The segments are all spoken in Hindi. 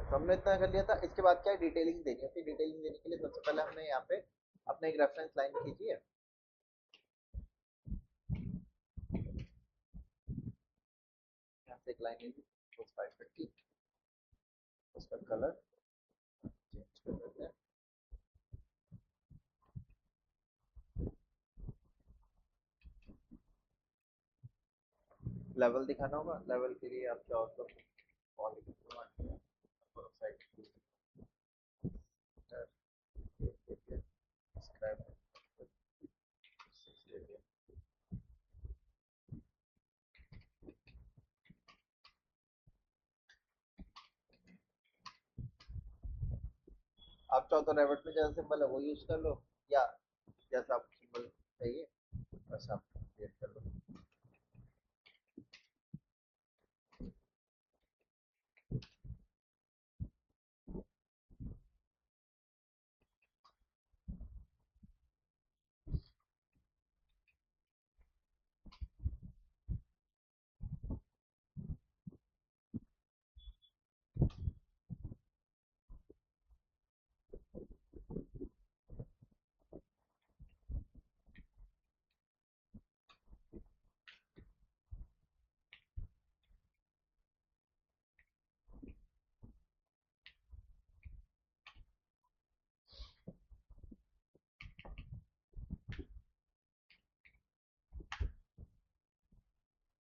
तो हमने इतना कर लिया था। इसके बाद क्या है, डिटेलिंग देनी होती है। डिटेलिंग देने के लिए सबसे पहले हमने यहाँ पे अपने एक रेफरेंस लाइन खींची है। यहाँ से एक लाइन लीजिए, 550, उसका कलर चेंज कर देते हैं। लेवल दिखाना होगा, लेवल के लिए आप चाहो तो आप चाहो तो रेवट में जैसा सिंबल है वो यूज कर लो, या जैसा आपको सिंबल चाहिए वैसा आप क्रिएट कर लो।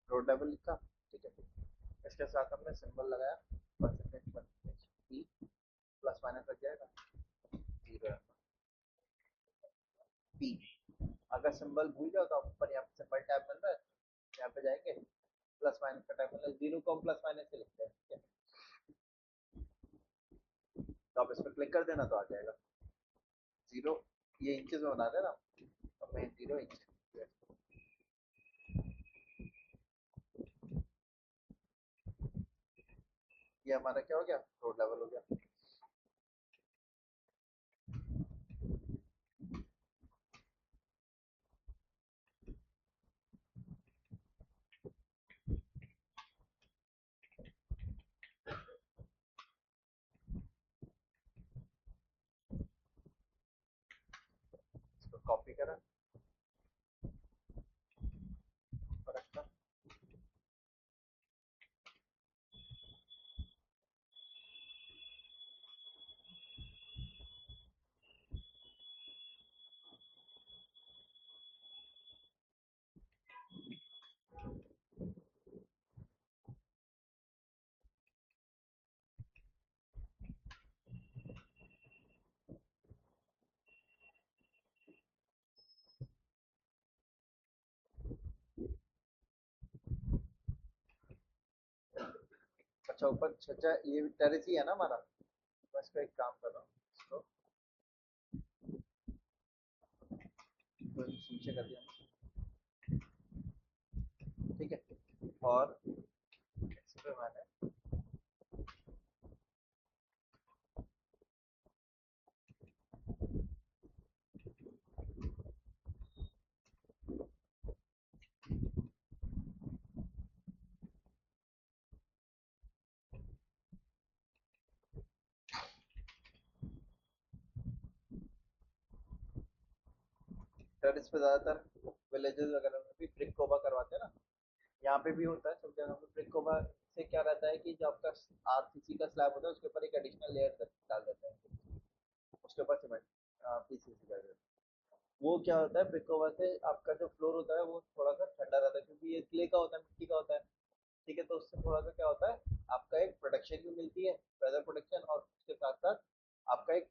रोड लेवल लिखा, ठीक है। इसके साथ हमने सिंबल लगाया, percentage percentage P, plus minus लग जाएगा, जीरो पी। अगर सिंबल भूल जाओ तो आप ऊपर यहाँ पे सिंबल टैब मिल रहा है, यहाँ पे जाएंगे, प्लस माइनस का टैब मिल रहा है, जीरो को हम प्लस माइनस से लिखते हैं, ठीक है। तो आप इस पर क्लिक कर देना तो आ जाएगा जीरो। ये इंचेस में बना देना, अब मैं 0 इंच, ये हमारा क्या हो गया, रोड लेवल हो गया। इसको कॉपी करा और रखा। अच्छा ऊपर, अच्छा ये टेरेस ही है ना हमारा, मैं इसको एक काम कर रहा हूँ, इसको नीचे कर दिया, ठीक है। और इस पे मैंने 30 पे ज्यादातर विलेजेस वगैरह में भी ब्रिक कोबा करवाते हैं ना, यहाँ पे भी होता है सब जगह पे। ब्रिक कोबा से क्या रहता है कि जो आपका आरसीसी का स्लैब होता है उसके ऊपर एक एडिशनल लेयर डाल देते हैं, उसके ऊपर सीमेंट पीसीसी कर देते हैं। वो क्या होता है, ब्रिक कोबा से आपका जो फ्लोर होता है वो थोड़ा सा ठंडा रहता है, क्योंकि ये क्ले का होता है, मिट्टी का होता है, ठीक है। तो उससे थोड़ा सा क्या होता है, आपका एक प्रोटेक्शन भी मिलती है, वेदर प्रोटेक्शन, और उसके साथ साथ आपका एक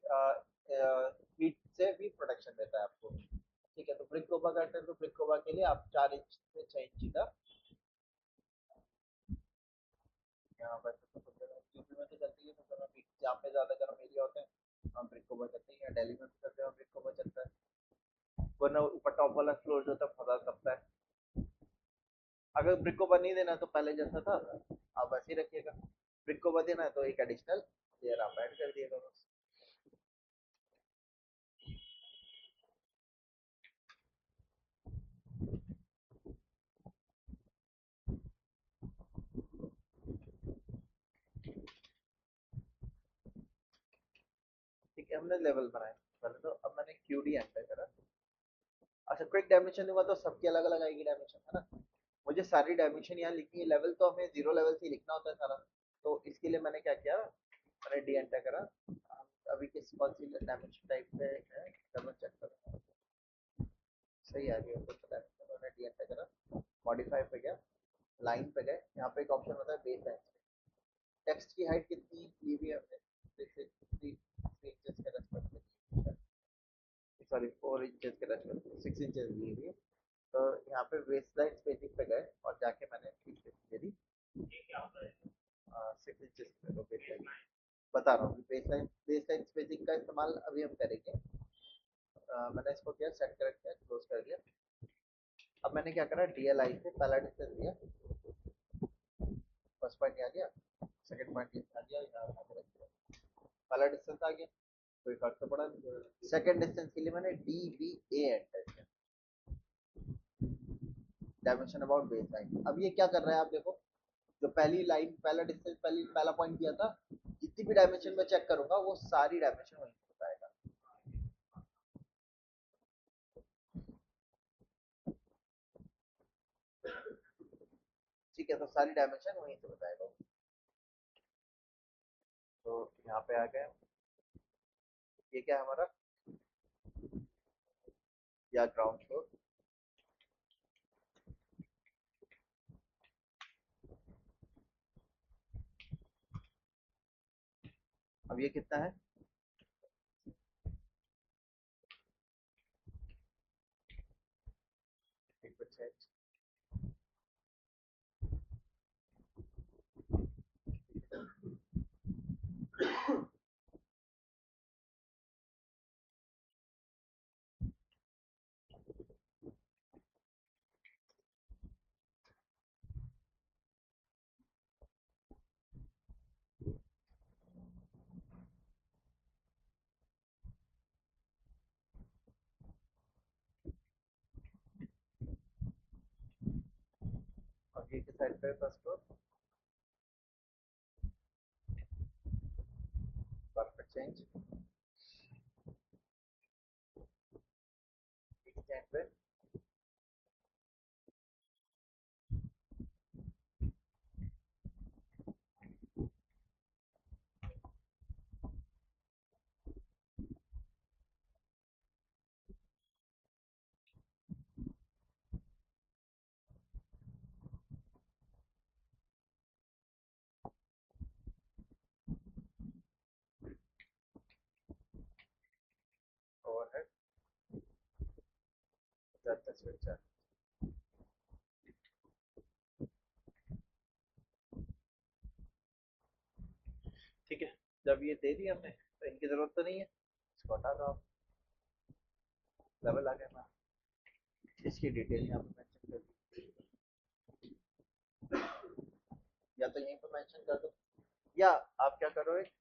हीट से भी प्रोटेक्शन देता है आपको, ठीक है। तो ब्रिक कोबा करते हैं तो ब्रिक कोबा के लिए आप 4 इंच से 6 इंच का, यहाँ पर तो सब जगह यूपी में तो चलती है, तो जहाँ पे ज्यादा गर्म एरिया होते हैं हम ब्रिक कोबा करते हैं, या दिल्ली में भी करते हैं ब्रिक कोबा चलता है, वरना ऊपर टॉप वाला फ्लोर जो होता है फंसा सकता है। अगर ब्रिक कोबा नहीं देना तो पहले जैसा था आप वैसे ही रखिएगा, ब्रिक कोबा देना है तो एक एडिशनल लेयर आप ऐड कर दिएगा बस। कि हमने लेवल बनाए पहले, तो अब मैंने QD एंटर करा। अच्छा, क्विक डायमेंशन दूंगा तो सबकी अलग अलग आएगी डायमेंशन, है ना। मुझे सारी डायमेंशन यहाँ लिखनी है, लेवल तो हमें 0 लेवल से ही लिखना होता है सारा। तो इसके लिए मैंने क्या किया, मैंने डी एंटर करा। अभी किस कौन सी डायमेंशन टाइप पे है, डबल चेक करो, सही आ रही है तो डायमेंशन। मैंने डी एंटर करा, मॉडिफाई पे गया, लाइन पे गए, यहाँ पे एक ऑप्शन होता है बेस लाइन। टेक्स्ट की हाइट कितनी ली हुई है हमने, 3 इंचेस के रेस्पेक्ट में, सॉरी 4 इंचेस के रेस्पेक्ट में 6 इंचेस ली हुई है। तो यहाँ पे वेस्ट लाइन स्पेसिंग पे गए और जाके मैंने 6 इंचेस बता रहा हूँ। बेस लाइन स्पेसिंग का इस्तेमाल अभी हम करेंगे। मैंने इसको किया, सेट कर दिया, क्लोज कर दिया। अब मैंने क्या करा, DLI से पहला डिस्टेंस दिया, फर्स्ट पॉइंट आ गया, सेकंड पॉइंट आ गया, यहाँ पहला डिस्टेंस आ गया, कोई फर्क तो पड़ा नहीं। सेकंड डिस्टेंस के लिए मैंने DBA एंटर किया, डायमेंशन अबाउट बेस लाइन। अब ये क्या कर रहा है आप देखो, जो पहली लाइन, पहला डिस्टेंस, पहला पॉइंट दिया था, जितनी भी डायमेंशन में चेक करूंगा वो सारी डायमेंशन वहीं से बताएगा। ठीक है, तो सारी डायमेंशन वहीं से बताएगा। तो यहाँ पे आ गए, ये क्या है हमारा, या ग्राउंड फ्लोर। अब ये कितना है, 1%। और ये किस साइड पे है, फर्स्ट फ्लोर, परफेक्ट चेंज। किस साइड पे, ओवरहेड, स्विच। ठीक है, जब ये दे दी हमने तो इनकी जरूरत तो नहीं है, इसको हटा दो आप। लेवल आ गया हमारा, इसकी डिटेल यहाँ पे मेंशन कर दी, या तो यहीं पर मेंशन कर दो, या आप क्या करो, एक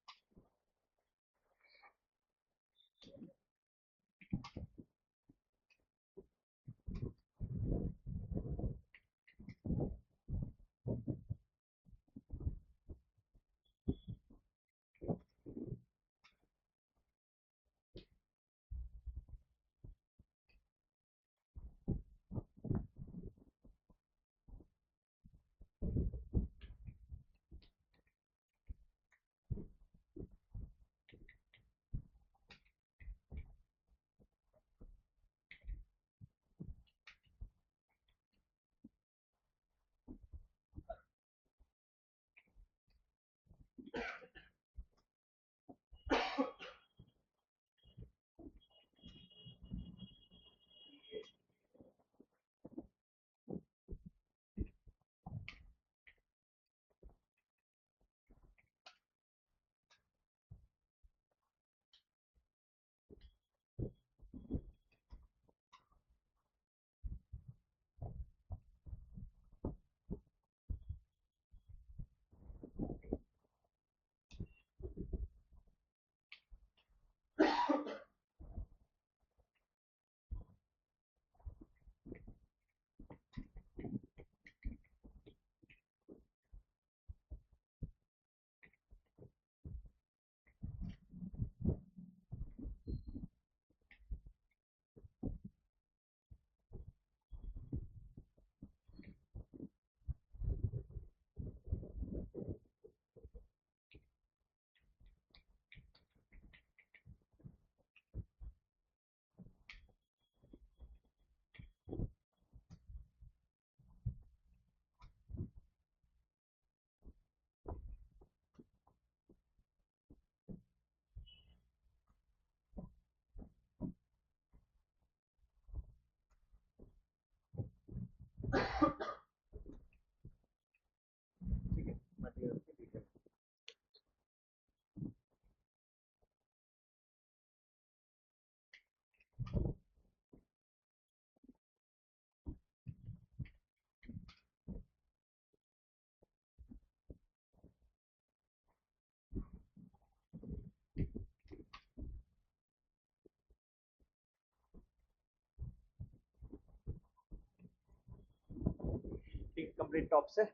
कंप्लीट टॉप से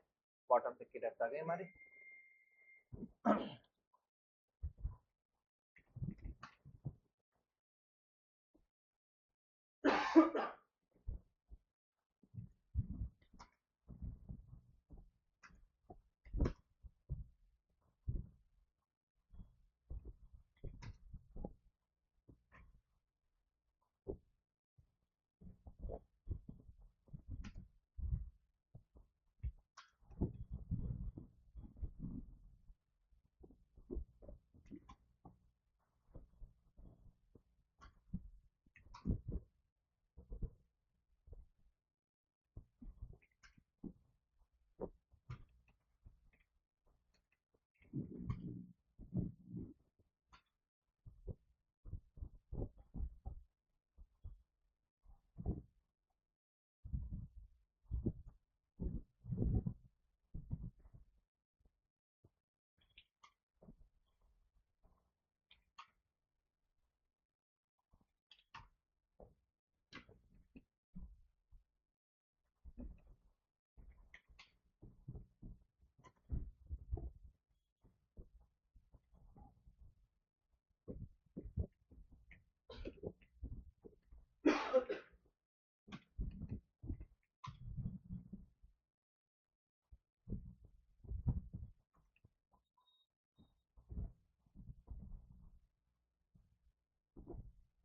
बॉटम तक की डेप्थ आ गई हमारी।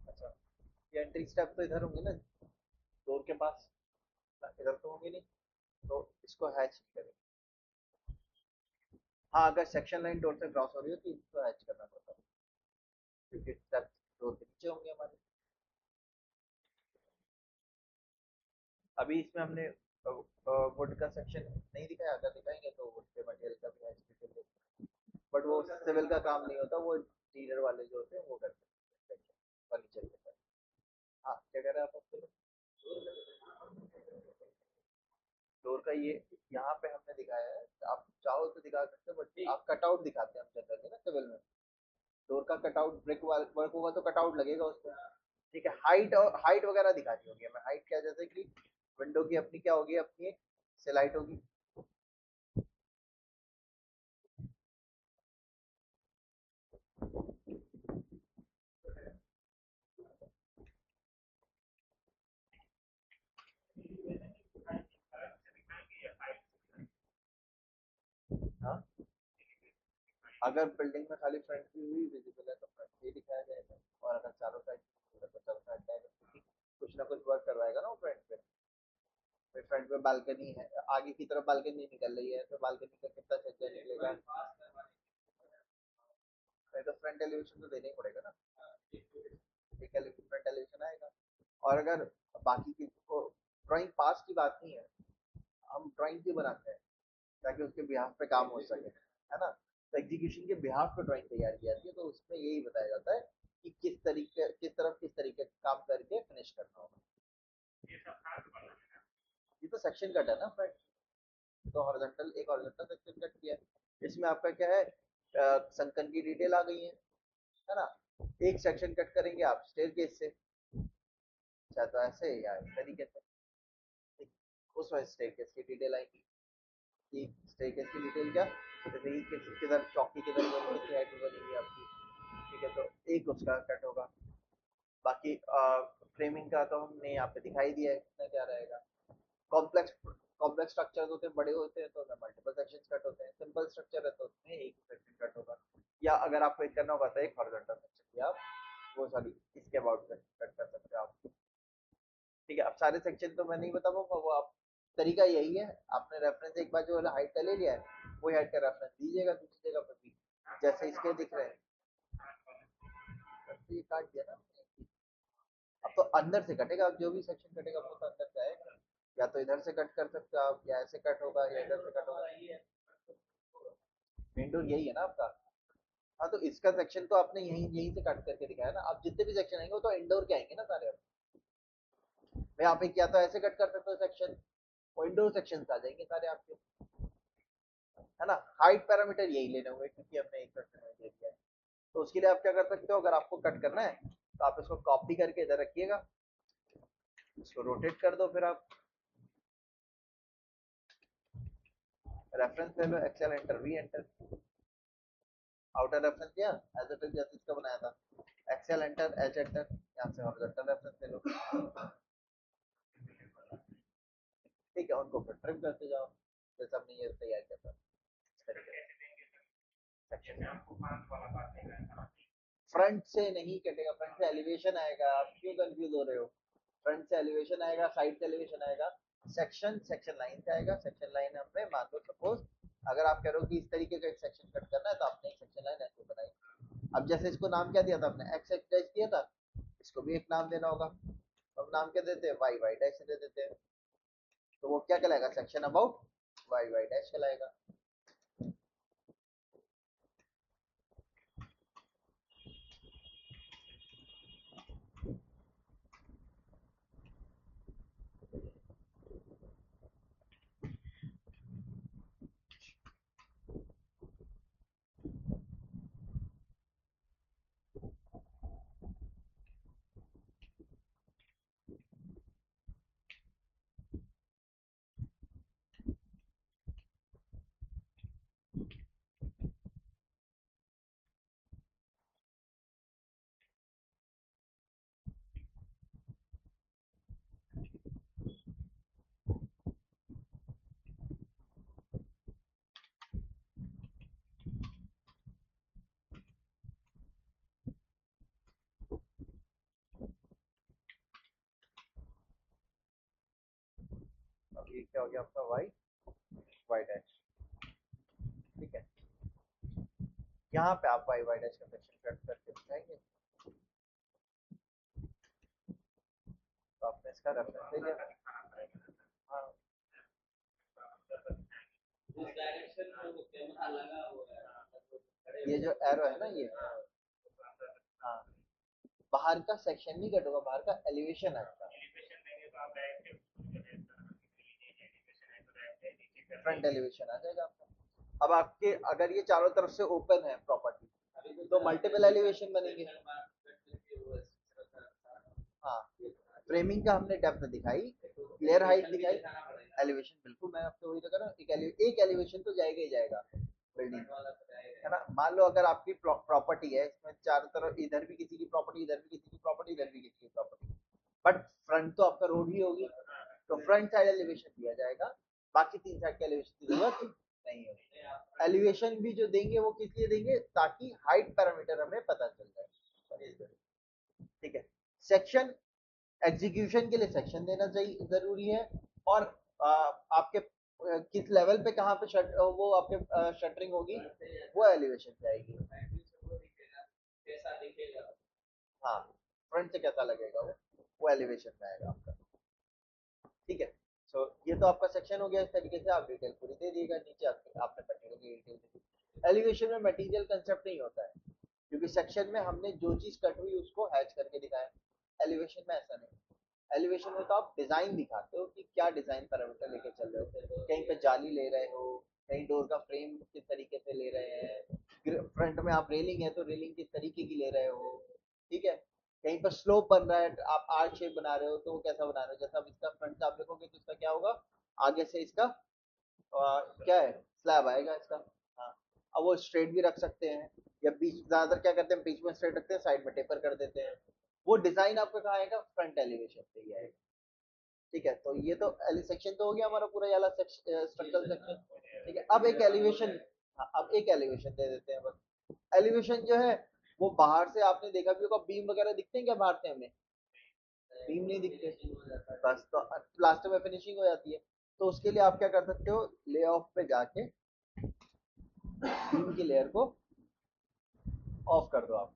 अच्छा, ये एंट्री स्टेप तो इधर होंगे ना डोर के पास, इधर तो होंगे नहीं, तो इसको हैच नहीं करेंगे। हाँ, अगर सेक्शन लाइन डोर से क्रॉस हो रही हो तो इसको हैच करना पड़ता है, क्योंकि स्टेप डोर के नीचे होंगे हमारे। अभी इसमें हमने वुड का सेक्शन नहीं दिखाया, अगर दिखाएंगे तो वुड के मटेरियल का भी हैच डिटेल, बट वो सिविल का काम नहीं होता, वो इंटीरियर वाले जो होते हैं वो करते हैं फर्नीचर के साथ। हाँ, क्या कह रहे हैं आप आपके डोर का ये यहाँ पे हमने दिखाया है, आप चाहो तो दिखा सकते हो, बट आप कटआउट दिखाते हैं हम जनरली ना सिविल में। डोर का कटआउट ब्रिक वर्क होगा तो कटआउट लगेगा उसको। ठीक है, हाइट और हाइट वगैरह दिखानी होगी हमें। हाइट क्या, जैसे कि विंडो की अपनी क्या होगी, अपनी एक स्लाइड होगी। हाँ, अगर बिल्डिंग में खाली फ्रंट व्यू ही विजिबल है तो फ्रंट से ही दिखाया जाएगा, और अगर चारों साइड तो चारों साइड जाएगा, क्योंकि कुछ ना कुछ वर्क करवाएगा ना वो फ्रंट पे। फ्रंट पे बालकनी है, आगे की तरफ बालकनी निकल रही है, तो बालकनी का कितना छज्जा निकलेगा, नहीं तो फ्रंट एलिवेशन तो देना ही पड़ेगा ना, एक फ्रंट एलिवेशन आएगा। और अगर बाकी की ड्राइंग पास की बात नहीं है, हम ड्राइंग क्यों बनाते हैं, ताकि उसके बिहाफ पे काम हो सके, है ना। तो एग्जीक्यूशन के बिहाफ पे ड्राइंग तैयार की जाती है, तो उसमें यही बताया जाता है कि किस तरीके, किस तरफ किस तरीके का काम करके फिनिश करना होगा। ये तो सेक्शन कट है ना फ्रंट, तो हॉरिजॉन्टल, एक हॉरिजॉन्टल सेक्शन कट किया है। इसमें आपका क्या है, संकन की डिटेल आ गई है ना। एक सेक्शन कट करेंगे आप स्टेयरकेस से, चाहे तो ऐसे या इस तरीके से, ठीक, उसमें स्टेयरकेस की डिटेल आएगी कि स्टेयरकेस की डिटेल क्या, जैसे कि किधर चौकी किधर बनी, कितनी हाइट बनेगी आपकी। ठीक है, तो एक उसका कट होगा। बाकी फ्रेमिंग का तो हमने यहाँ पे दिखाई दिया है कितना क्या रहेगा। कॉम्प्लेक्स कॉम्प्लेक्स स्ट्रक्चर होते हैं, बड़े होते हैं, तो उसमें मल्टीपल सेक्शन कट होते हैं। सिंपल स्ट्रक्चर है तो उसमें एक सेक्शन कट होगा, या अगर आपको एक करना होगा तो एक हॉरिजॉन्टल सेक्शन भी आप वो सॉरी इसके अबाउट कट कर सकते हो आप। ठीक है, अब सारे सेक्शन तो मैं नहीं बता पाऊंगा, वो आप तरीका यही है, आपने रेफरेंस एक बार जो हाइट का ले लिया है वही हाइट का रेफरेंस दीजिएगा दूसरी जगह पर भी, जैसे इसके दिख रहे हैं। तो ये काट दिया ना, अब तो अंदर से कटेगा, अब जो भी सेक्शन कटेगा वो तो अंदर से आएगा, या तो इधर से कट कर सकते हो आप, या ऐसे कट होगा, या इधर से कट होगा। मेन डोर यही है ना आपका। हाँ, तो इसका सेक्शन तो आपने यहीं यहीं से कट करके दिखाया ना, अब जितने भी सेक्शन आएंगे वो तो इंडोर के आएंगे ना सारे। अब मैं यहाँ पे किया तो ऐसे कट कर सकते हो सेक्शन, वो इंडोर सेक्शन आ जाएंगे सारे आपके, है ना। हाइट पैरामीटर यही लेने होंगे क्योंकि हमने एक सेक्शन में दे दिया है। तो उसके लिए आप क्या कर सकते हो, अगर आपको कट करना है तो आप इसको कॉपी करके इधर रखिएगा, इसको रोटेट कर दो, फिर आप रेफरेंस ले लो, excel enter, V enter, outer reference दिया एज इट इज जैसे इसका बनाया था, एक्सेल एंटर, एच एंटर, यहाँ से हॉरिजॉन्टल रेफरेंस ले लो। ठीक है, उनको फिर ट्रिम करते जाओ जैसे हमने ये तैयार किया था इस तरीके से। फ्रंट से नहीं कटेगा, फ्रंट से एलिवेशन आएगा, आप क्यों कंफ्यूज हो रहे हो? फ्रंट से एलिवेशन आएगा, साइड से एलिवेशन आएगा, सेक्शन सेक्शन लाइन से आएगा। सेक्शन लाइन हमें मान लो सपोज अगर आप कह रहे हो कि इस तरीके का एक सेक्शन कट करना है तो आपने एक सेक्शन लाइन ऐसे बनाई। अब जैसे इसको नाम क्या दिया था आपने, एक्स एक्स डैश दिया था, इसको भी एक नाम देना होगा। अब नाम क्या देते हैं, वाई वाई डैश दे देते हैं, तो वो क्या कहलाएगा, section about Y Y dash कहलाएगा। अब ये क्या हो गया आपका वाई वाई डैश। ठीक है, यहाँ पे आप वाई वाई डैश का सेक्शन कट करके दिखाएंगे, तो आपने इसका रेफरेंस ले लिया। हाँ, ये जो एरो है ना ये, हाँ, बाहर का सेक्शन नहीं कट होगा, बाहर का एलिवेशन आएगा, फ्रंट एलिवेशन आ जाएगा आपका। अब आपके अगर ये चारों तरफ से ओपन है प्रॉपर्टी तो मल्टीपल एलिवेशन बनेंगे। हाँ, फ्रेमिंग का हमने डेप्थ दिखाई, क्लियर हाइट दिखाई, एलिवेशन बिल्कुल मैं आपको वही तो कर रहा हूँ, एक एलिवेशन तो जाएगा ही जाएगा बिल्डिंग, है ना। मान लो अगर आपकी प्रॉपर्टी है, इसमें चारों तरफ इधर भी किसी की प्रॉपर्टी, इधर भी किसी की प्रॉपर्टी, इधर भी किसी की प्रॉपर्टी, बट फ्रंट तो आपका रोड ही होगी, तो फ्रंट साइड एलिवेशन दिया जाएगा, बाकी तीन साइड के एलिवेशन की जरूरत नहीं होगी। एलिवेशन भी जो देंगे वो किस लिए देंगे, ताकि हाइट पैरामीटर हमें पता चल जाए। ठीक है, सेक्शन एग्जीक्यूशन के लिए सेक्शन देना चाहिए जरूरी है, और आपके किस लेवल पे कहाँ पे वो आपके शटरिंग होगी वो एलिवेशन जाएगी। हाँ, फ्रंट से कैसा लगेगा वो एलिवेशन में आएगा आपका। ठीक है, सो ये तो आपका सेक्शन हो गया, इस तरीके से आप डिटेल पूरी दे दिएगा, नीचे आपने मटेरियल की डिटेल दे दी। एलिवेशन में मटेरियल कंसेप्ट नहीं होता है, क्योंकि सेक्शन में हमने जो चीज कट हुई उसको हैच करके दिखाया, एलिवेशन में ऐसा नहीं। एलिवेशन में तो आप डिजाइन दिखाते हो कि क्या डिजाइन पैरामीटर लेके चल रहे हो, कहीं पे जाली ले रहे हो, कहीं डोर का फ्रेम किस तरीके से ले रहे हैं, फ्रंट में आप रेलिंग है तो रेलिंग किस तरीके की ले रहे हो। ठीक है, कहीं पर स्लोप बन रहा है, आप आर्क शेप बना रहे हो तो वो कैसा बना रहे हो, जैसा अब इसका फ्रंट से आप देखोगे तो इसका क्या होगा, आगे से इसका क्या है, स्लैब आएगा इसका। हाँ, अब वो स्ट्रेट भी रख सकते हैं, या बीच, ज्यादातर क्या करते हैं बीच में स्ट्रेट रखते हैं, साइड में टेपर कर देते हैं। वो डिजाइन आपका कहाँ आएगा, फ्रंट एलिवेशन पे ही आएगा। ठीक है, तो ये तो एल सेक्शन तो हो गया हमारा पूरा, वाला स्ट्रक्चरल सेक्शन। ठीक है, अब एक एलिवेशन, हाँ, अब एक एलिवेशन दे देते हैं बस। एलिवेशन जो है वो बाहर से आपने देखा भी होगा, बीम वगैरह दिखते हैं क्या बाहर से हमें, बीम नहीं दिखते, बस तो लास्ट में फिनिशिंग हो जाती है। तो उसके लिए आप क्या कर सकते हो, ले ऑफ पे जाके बीम की लेयर को ऑफ कर दो आप,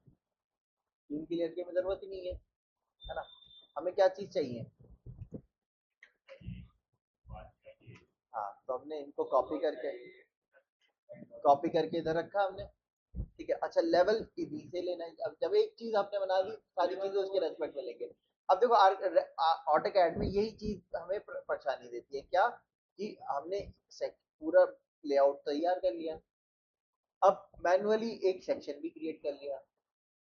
बीम की लेयर की हमें जरूरत ही नहीं है ना। हमें क्या चीज चाहिए, हाँ, तो हमने इनको कॉपी करके इधर रखा हमने। ठीक है, अच्छा, लेवल इजी से लेना है। अब जब एक चीज आपने बना दी, सारी चीजें उसके रेस्पेक्ट में लेंगे। अब देखो ऑटोकैड में यही चीज हमें परेशानी देती है क्या, कि हमने पूरा लेआउट तैयार कर लिया, अब मैनुअली एक सेक्शन भी क्रिएट कर लिया,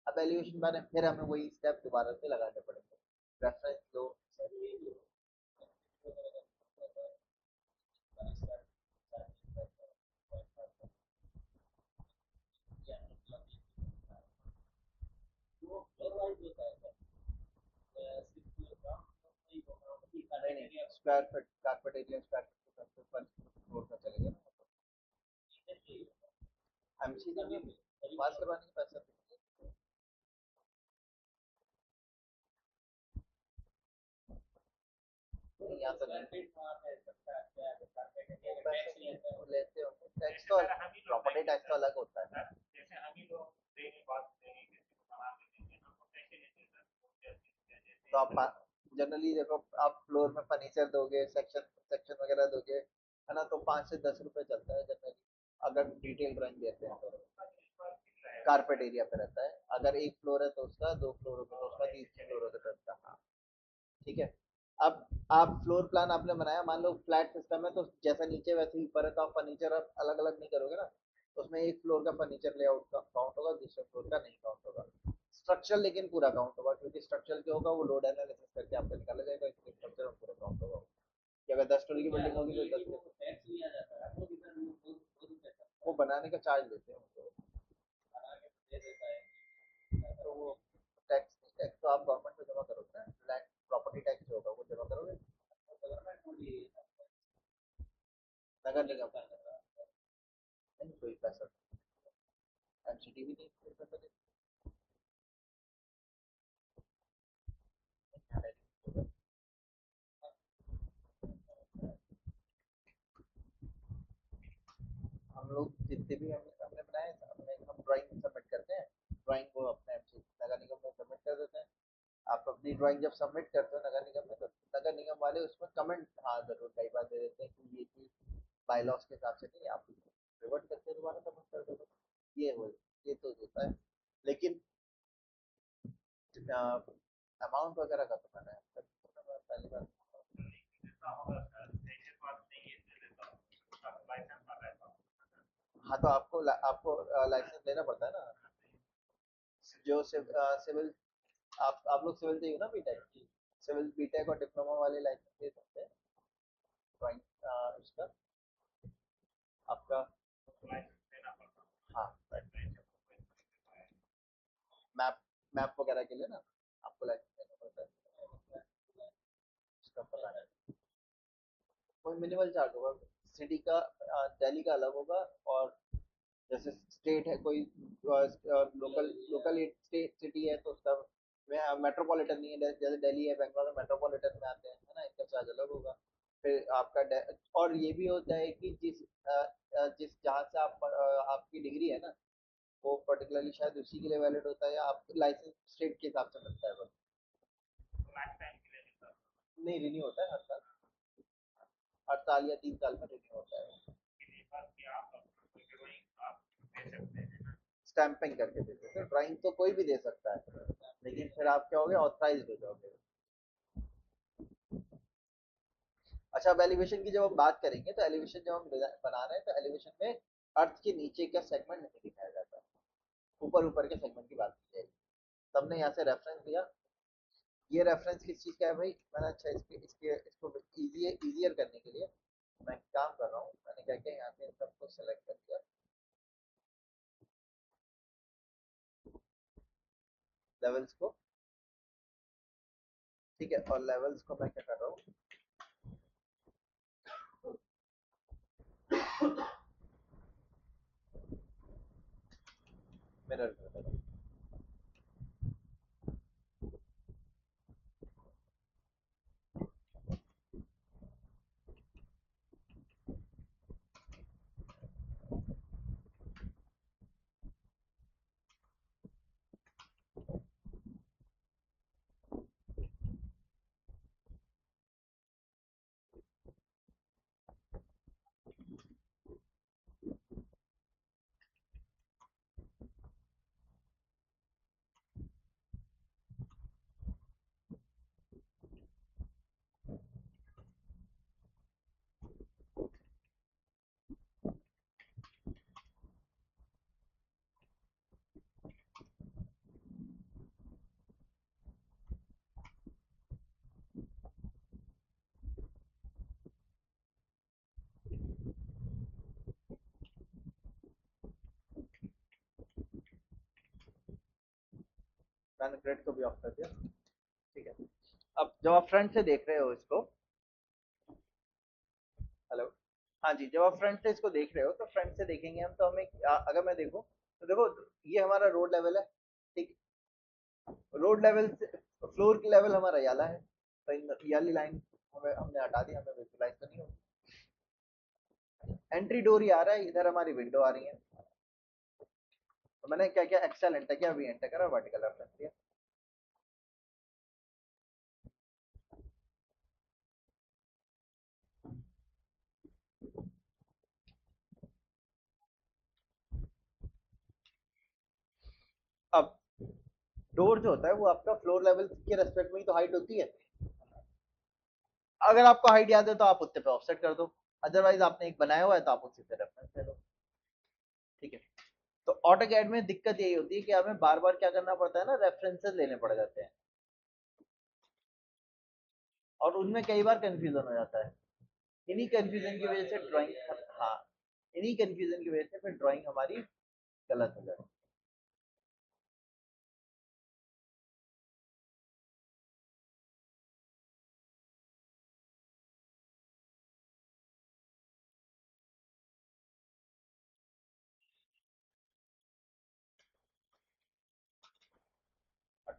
अब एलिवेशन बने, फिर हमें वही स्टेप दोबारा से लगाने पड़ेंगे, रेफरेंस लो। नहीं नहीं, square feet carpet area square feet के पर फ्लोर का चलेगा ना। एमसीडी में पास करवाने के पैसे नहीं, यहाँ तो नहीं लेते होंगे, टैक्स तो प्रॉपर्टी टैक्स तो अलग होता है। तो आप जनरली देखो, आप फ्लोर में फर्नीचर दोगे, सेक्शन सेक्शन वगैरह दोगे, है ना, तो 5 से 10 रुपए चलता है जनरली, अगर डिटेल ड्राइंग देते हैं तो। कारपेट एरिया पे रहता है, अगर एक फ्लोर है तो उसका, 2 फ्लोर हो तो उसका, 3 फ्लोर हो तो उसका, हाँ। ठीक है। अब आप फ्लोर प्लान आपने बनाया, मान लो फ्लैट सिस्टम है, तो जैसा नीचे वैसे ही ऊपर है, तो आप फर्नीचर आप अलग अलग नहीं करोगे ना, तो उसमें एक फ्लोर का फर्नीचर लेआउट का काउंट होगा, दूसरे फ्लोर का नहीं काउंट होगा। स्ट्रक्चर लेकिन पूरा काउंट होगा, क्योंकि स्ट्रक्चर क्या होगा, वो लोड एनालिसिस करके आपको निकाला जाएगा, इसलिए स्ट्रक्चर पूरा काउंट होगा, कि अगर 10 स्टोरी की बिल्डिंग होगी तो 10, वो बनाने का चार्ज लेते हैं उनको। तो वो टैक्स टैक्स तो आप गवर्नमेंट को जमा करोगे ना, लैंड प्रॉपर्टी टैक्स जो होगा वो जमा करोगे, नगर निगम नहीं, कोई पैसा एमसीडी भी नहीं, कोई पैसा नहीं। हम लोग जितने भी हमने हमने बनाए, हमने हम ड्राइंग सबमिट करते हैं, ड्राइंग को अपने नगर निगम में सबमिट कर देते हैं। आप अपनी ड्राइंग जब सबमिट करते हो नगर निगम में, तो नगर निगम वाले उसमें कमेंट, हाँ जरूर कई बार दे देते हैं कि ये चीज बाई लॉस के हिसाब से नहीं है, आप रिवर्ट करके दोबारा सबमिट कर दो। ये हो, ये तो होता है। लेकिन अमाउंट वगैरह का तो मैंने पहली बार। हाँ, तो आपको लाइसेंस लेना पड़ता है ना, जो सिविल, आप लोग सिविल से ही हो ना, बीटेक, सिविल बीटेक और डिप्लोमा वाले लाइसेंस ले सकते हैं, ड्राइंग उसका आपका, हाँ, मैप मैप वगैरह के लिए ना आपको लाइसेंस लेना पड़ता है, उसका पता नहीं। कोई मिनिमल चार्ज होगा, सिटी का दिल्ली का अलग होगा, और जैसे स्टेट है कोई, लोकल लोकल स्टेट सिटी है तो उसका मेट्रोपॉलिटन नहीं है, जैसे दिल्ली है बेंगलोर में मेट्रोपॉलिटन में आते हैं, है ना, इनका चार्ज अलग होगा। फिर आपका और ये भी होता है कि जिस जहाँ से आपकी डिग्री है ना, वो पर्टिकुलरली शायद उसी के लिए वैलिड होता है, या आपका लाइसेंस स्टेट के हिसाब से मिलता है बस। नहीं, रिन्यू होता है हर साल, हर साल या 3 साल में रिन्यू होता है। स्टैंपिंग करके दे देते हैं, ड्राइंग तो कोई भी दे सकता है, लेकिन फिर आप क्या होगे, ऑथराइज्ड हो जाओगे। अच्छा, अब एलिवेशन की जब हम बात करेंगे, तो एलिवेशन जब हम बना रहे हैं, तो एलिवेशन में अर्थ के नीचे का सेगमेंट नहीं दिखाया जाता है, ऊपर ऊपर के सेगमेंट की बात की जाएगी। सबने यहाँ से रेफरेंस दिया, ये रेफरेंस किस चीज का है भाई, मैंने अच्छा इसके इसके इसको इजियर करने के लिए मैं काम कर रहा हूँ, मैंने क्या किया, यहाँ पे सबको सेलेक्ट कर दिया, लेवल्स को। ठीक है, और लेवल्स को मैं क्या कर रहा हूँ, मिरर कर दे रहा हूँ। मैंने ग्रिड को भी ऑफ कर दिया। ठीक है। अब जब आप फ्रंट से देख रहे हो इसको, हेलो, हाँ जी, जब आप फ्रंट से इसको देख रहे हो तो फ्रंट से देखेंगे हम, तो हमें अगर मैं देखूँ तो देखो, ये हमारा रोड लेवल है। ठीक। रोड लेवल से फ्लोर की लेवल हमारा याला है, तो ये वाली लाइन हमें हमने हटा दी, हमें विजुलाइज तो नहीं होगी। एंट्री डोर ही आ रहा है, इधर हमारी विंडो आ रही है। तो मैंने क्या क्या एक्सेल एंटर किया, वी एंटर करा, वर्टिकल रेफरेंस दिया। अब डोर जो होता है वो आपका फ्लोर लेवल के रेस्पेक्ट में ही तो हाइट होती है। अगर आपको हाइट याद है तो आप उतने पे ऑफसेट कर दो, अदरवाइज आपने एक बनाया हुआ है तो आप उसी से रेफरेंस ले लो। ठीक है। तो ऑटोकैड में दिक्कत यही होती है कि हमें बार बार क्या करना पड़ता है ना, रेफरेंसेस लेने पड़ जाते हैं, और उनमें कई बार कंफ्यूजन हो जाता है। इन्हीं कंफ्यूजन की वजह से ड्राइंग, हाँ, इन्हीं कंफ्यूजन की वजह से फिर ड्राइंग हमारी गलत हो जाती है।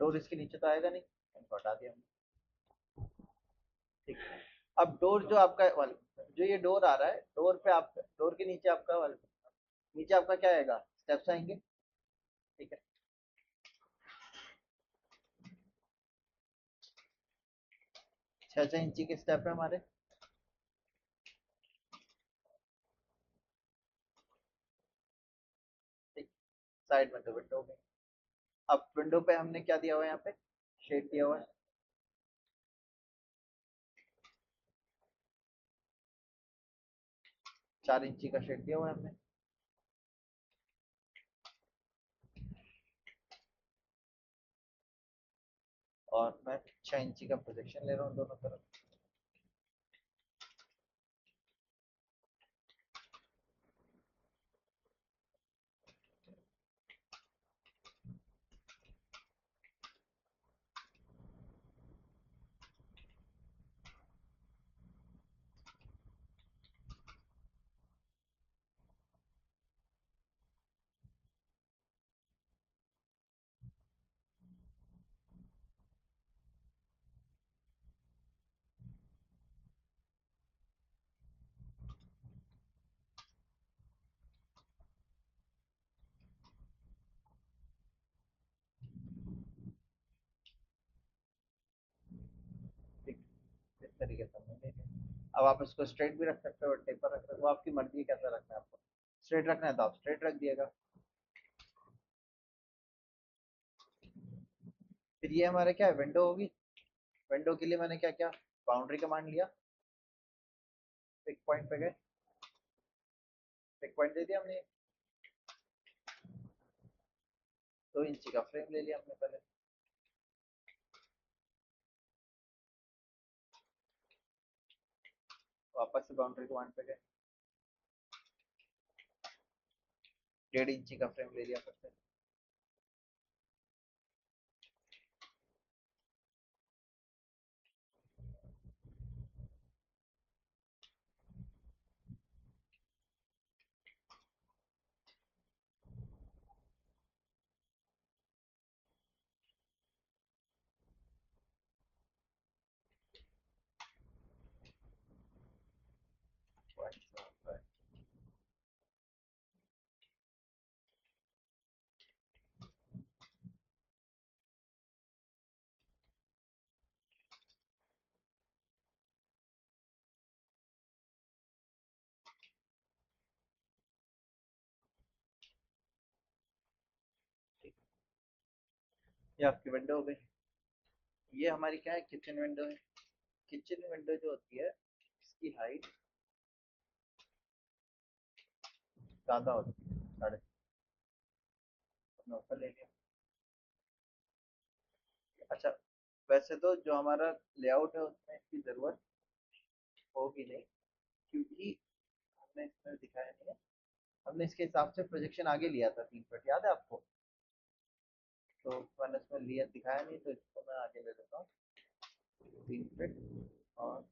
डोर इसके नीचे तो आएगा नहीं, इनको हटा दिया हमने। ठीक है। अब डोर जो आपका जो ये डोर आ रहा है, डोर पे आप, डोर के नीचे आपका नीचे आपका क्या आएगा, स्टेप्स आएंगे। ठीक है। 6 6 इंची के स्टेप है हमारे। ठीक। साइड में तो विंडो में, अब विंडो पे हमने क्या दिया हुआ है, यहाँ पे शेड दिया हुआ है। 4 इंची का शेड दिया हुआ है हमने। और मैं 6 इंची का प्रोजेक्शन ले रहा हूँ दोनों तरफ। ठीक। इस तरीके से हमने ले लिया। अब आप इसको स्ट्रेट भी रख सकते हो और टेपर रख सकते हो, वो आपकी मर्जी है कैसा रखना है आपको। स्ट्रेट रखना है तो आप स्ट्रेट रख दिएगा। फिर ये हमारे क्या है, विंडो होगी। विंडो के लिए मैंने क्या किया, बाउंड्री कमांड लिया, पिक पॉइंट पे गए, पिक पॉइंट दे दिया हमने। 2 इंची का फ्रेम ले लिया हमने पहले। वापस से बाउंड्री कमांड पे गए, 1.5 इंची का फ्रेम ले लिया फिर से। ये आपकी विंडो हो गई। ये हमारी क्या है, किचन विंडो है। किचन विंडो जो होती है, इसकी हाइट ज्यादा होती है, साढ़े, अपने ऊपर ले लिया। अच्छा, वैसे तो जो हमारा लेआउट है उसमें इसकी जरूरत होगी नहीं, क्योंकि हमने इसमें दिखाया नहीं है। हमने इसके हिसाब से प्रोजेक्शन आगे लिया था 3 फीट, याद है आपको। तो मैंने इसमें लिया दिखाया नहीं, तो इसको मैं आगे ले लेता हूँ 3 फीट। और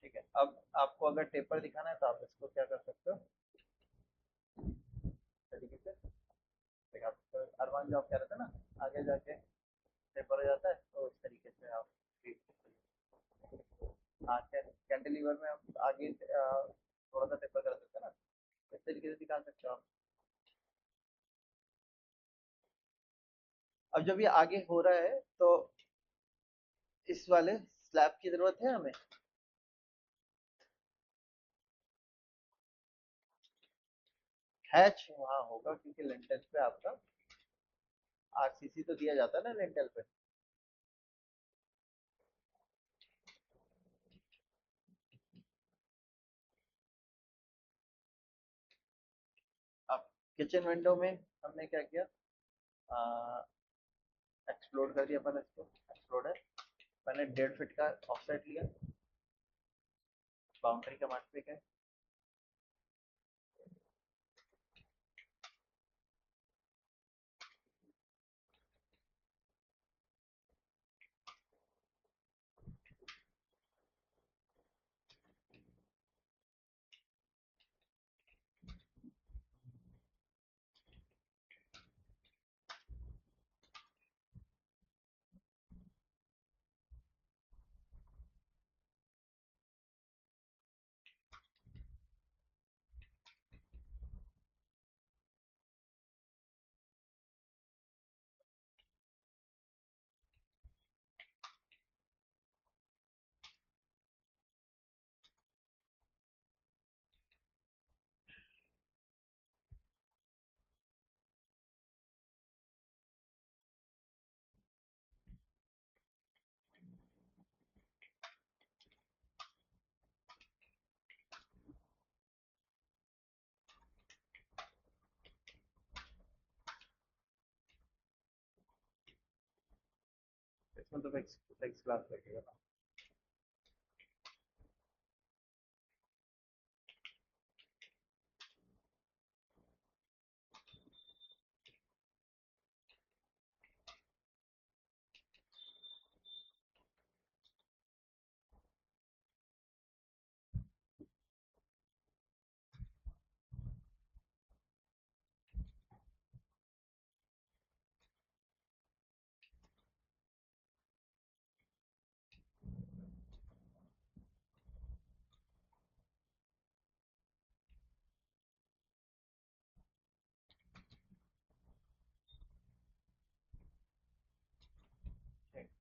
ठीक है, अब आपको अगर टेपर दिखाना है तो आप इसको क्या कर सकते हो तरीके से दिखा सकते हो। अरमान जो आप कह रहे थे ना, आगे जाके टेपर हो जाता है, तो इस तरीके से आप हाँ, कैंटिलीवर में आप आगे थोड़ा सा टेपर कर सकते हैं ना, इस तरीके से दिखा सकते हो आप। अब जब ये आगे हो रहा है तो इस वाले स्लैब की जरूरत है हमें। हैच वहाँ होगा क्योंकि लिंटल पे आपका आरसीसी तो दिया जाता है ना लिंटल पे। अब किचन विंडो में हमने क्या किया, एक्सप्लोड कर दिया अपन इसको। एक्सप्लोड है, मैंने 1.5 फीट का ऑफसेट लिया, बाउंड्री का मार्क पे है। इसमें तो फिक्स फिक्स ग्लास लगेगा ना।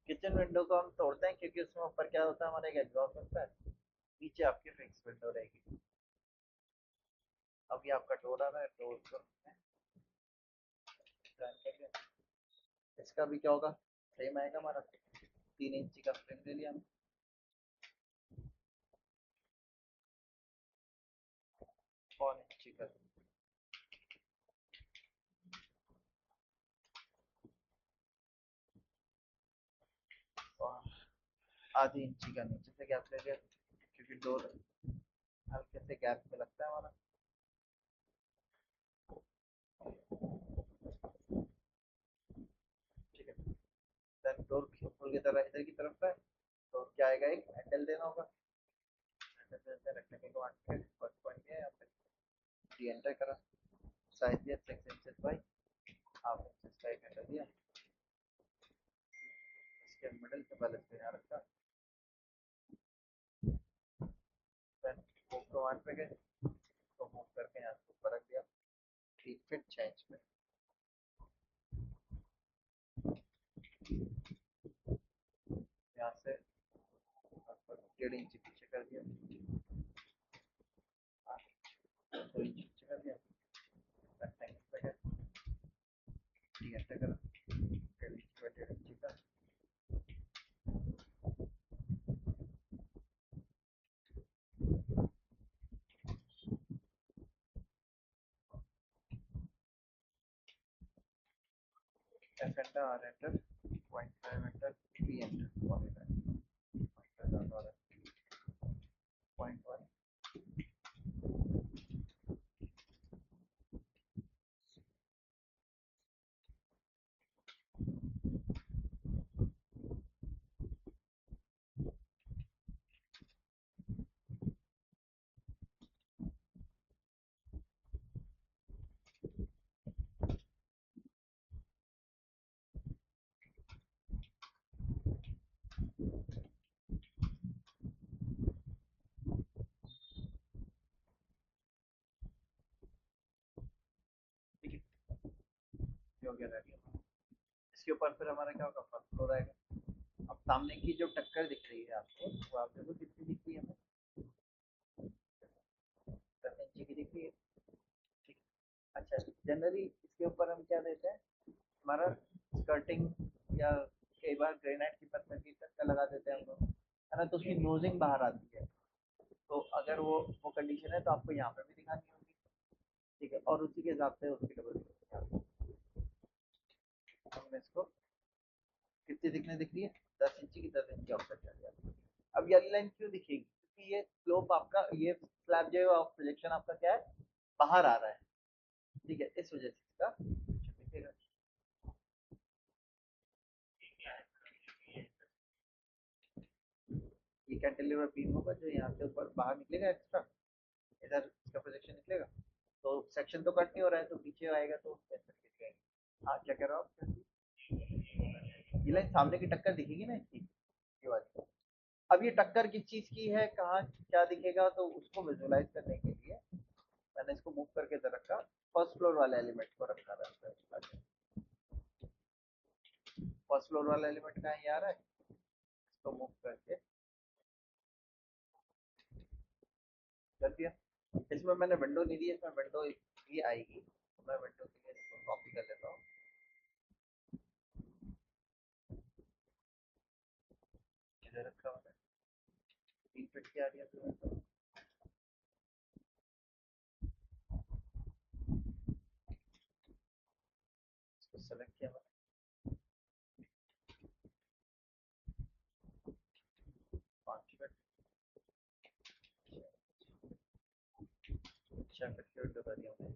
किचन विंडो को हम तोड़ते हैं क्योंकि उसमें ऊपर क्या होता है, हमारा एक एग्जॉस्ट होता है, नीचे आपकी फिक्स विंडो रहेगी। अब ये आपका डोर आ रहा है, डोर को प्लान करके इसका भी क्या होगा, फ्रेम आएगा हमारा, 3 इंची का फ्रेम ले लिया हमने। 1 इंची का, और आधी इंची का नीचे से गैप ले लिया क्योंकि डोर हल्के से गैप में लगता है हमारा। ठीक है, देन डोर फुल की तरह इधर की तरफ है, डोर क्या आएगा, एक हैंडल देना होगा। हैंडल रखने के बाद फिर फर्स्ट पॉइंट है यहाँ पे डी एंटर करा, साइज दिया 6 इंचेस बाई हाफ इंचेस का एक हैंडल दिया, इसके मिडिल से पहले इसको यहाँ रखा, देन मूव कमांड पे गए तो मूव करके यहाँ से ऊपर रख दिया 3 फीट 6 इंच में, यहाँ से 1.5 इंच पीछे कर दिया, 2 इंच पीछे कर दिया, रेक्टेंगल पे गए डी एंटर करा 1.5 इंच का, F enter R enter 0.5 enter B enter 0.1 ठीक है, ये हो गया रेडी। इसके ऊपर फिर हमारा क्या होगा, फर्स्ट फ्लोर आएगा। अब सामने की जो टक्कर दिख रही है आपको, वो आप देखो कितनी दिख रही है हमें, 10 इंच की दिख रही है। ठीक है, अच्छा जनरली इसके ऊपर हम क्या देते हैं, हमारा स्कर्टिंग या कई बार ग्रेनाइट की पत्थर की टक्कर लगा देते हैं हम लोग, है ना, तो उसकी नोजिंग बाहर आती है। तो अगर वो कंडीशन है तो आपको यहाँ पे भी दिखानी होगी। ठीक है, और उसी के हिसाब से उसकी डबल हमने इसको कितनी दिखने दिख रही है, 10 इंच की, 10 इंच की ऑफसेट कर दिया। अब ये लाइन क्यों दिखेगी, क्योंकि ये स्लोप आपका, ये स्लैब जो है प्रोजेक्शन आपका क्या है, बाहर आ रहा है। ठीक है, इस वजह से इसका दिखेगा। ये कैंटिलीवर बीम होगा जो यहाँ से ऊपर बाहर निकलेगा एक्स्ट्रा, इधर इसका प्रोजेक्शन निकलेगा, तो सेक्शन तो कट नहीं हो रहा है तो पीछे आएगा तो कैसे दिखेगा। हाँ क्या कह रहे हो आप, ये लाइन सामने की टक्कर दिखेगी ना इसकी, ये वाली। अब ये टक्कर किस चीज की है, कहाँ क्या दिखेगा, तो उसको विजुलाइज करने के लिए मैंने इसको मूव करके इधर रखा, फर्स्ट फ्लोर वाले एलिमेंट को रखा था। फर्स्ट फ्लोर वाला एलिमेंट कहाँ है, यार है, इसको मूव करके कर दिया। इसमें मैंने विंडो नहीं दी, इसमें विंडो भी आएगी, तो मैं विंडो के लिए इसको कॉपी कर लेता हूँ। इधर रखा हुआ है 3 फीट की आ रही है विंडो, इसको सेलेक्ट किया मैंने, 5 फीट 6 फीट की विंडो कर दिया मैंने।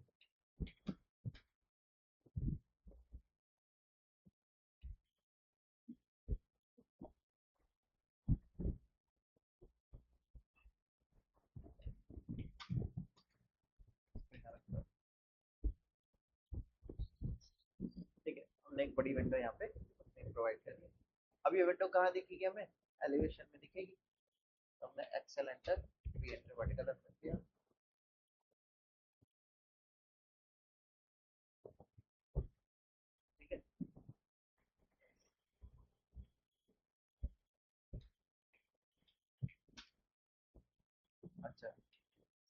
ठीक है, हमने एक बड़ी विंडो यहाँ पे प्रोवाइड कर दी। अब ये विंडो कहाँ दिखेगी हमें, एलिवेशन में दिखेगी, तो हमने excel enter B enter vertical रख दिया। ठीक है, अच्छा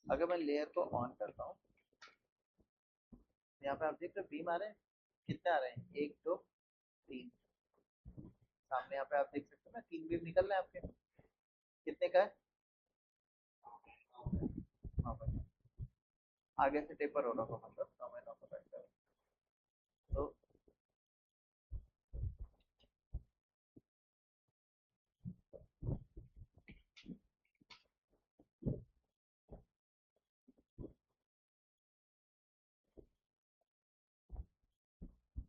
अगर मैं लेयर को ऑन करता हूँ, यहाँ पे आप देख रहे हो बीम आ रहे हैं, कितने आ रहे हैं, 1 2 3, सामने यहाँ पे आप देख सकते हो ना 3 बीम निकल रहे हैं आपके, कितने का है, हाँ भाई, आगे से टेपर हो रहा होगा, मतलब 9 9 का फैक्टर, तो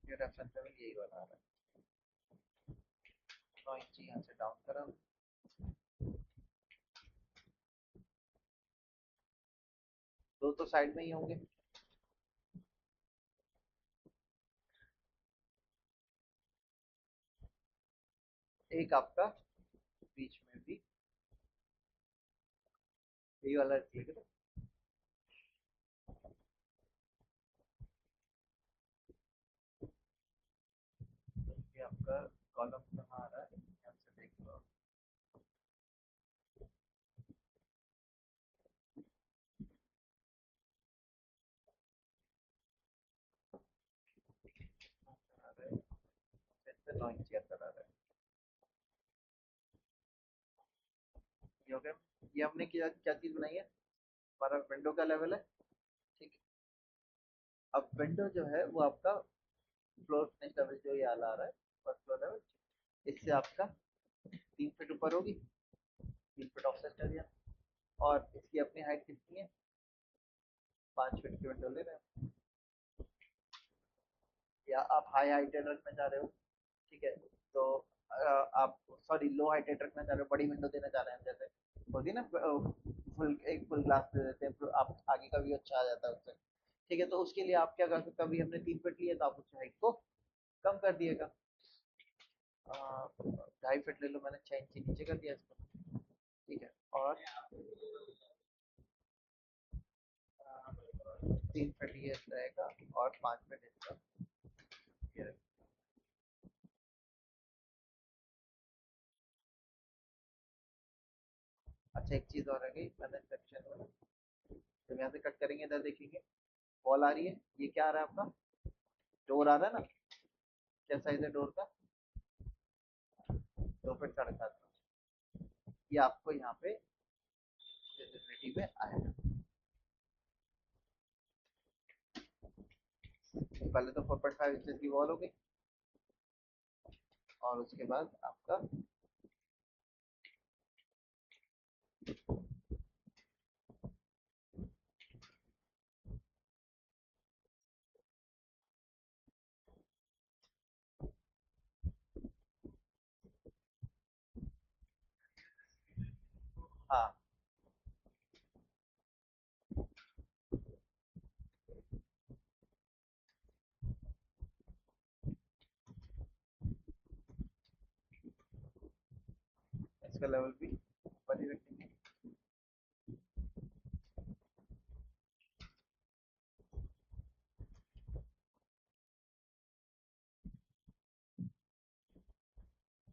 ये रेफरेंस लेवल यही वाला आ रहा है, 9 इंच यहाँ से डाउन करा, दो तो साइड में ही होंगे। एक आपका बीच में भी यही वाला लिख दो। ये आपका कॉलम कहाँ आ रहा है, यहाँ से देख लो। आ रहा है, इससे 9 इंच का अंदर आ रहा है। ये हो गया। ये हमने क्या क्या चीज बनाई है, हमारा विंडो का लेवल है। ठीक है। अब विंडो जो है वो आपका फ्लोर फिनिश लेवल जो ये वाला आ रहा है, फर्स्ट फ्लोर लेवल, इससे आपका 3 फीट ऊपर होगी। 3 फीट ऑफसेट कर दिया। और इसकी अपनी हाइट कितनी है, 5 फीट की विंडो ले रहे हैं। या आप हाई हाइटेड रखना चाह रहे हो, ठीक है, तो आप सॉरी लो हाइटेड रखना चाह रहे हो, बड़ी विंडो देना चाह रहे हैं, जैसे होती है ना, फुल एक फुल ग्लास दे देते हैं तो आप आगे का व्यू अच्छा आ जाता है उससे। ठीक है, तो उसके लिए आप क्या कर सकते हो, अभी हमने 3 फीट लिए तो आप उस हाइट को कम कर दिएगा। 2.5 फीट ले लो, मैंने 6 इंच नीचे कर दिया इसको। ठीक है। और 3 फीट ये रहेगा और 5 फीट इसका ये रहेगा। अच्छा, एक चीज और रह गई, मैंने सेक्शन में जब यहाँ से कट करेंगे इधर देखेंगे वॉल आ रही है, ये क्या आ रहा है आपका, डोर आ रहा है ना। क्या साइज है डोर का, 2 फीट 7.5। ये आपको यहाँ पे विजिबिलिटी में आएगा। पहले तो 4.5 इंच की वॉल हो गई, और उसके बाद आपका हाँ, इसका लेवल भी ऊपर ही रखेंगे।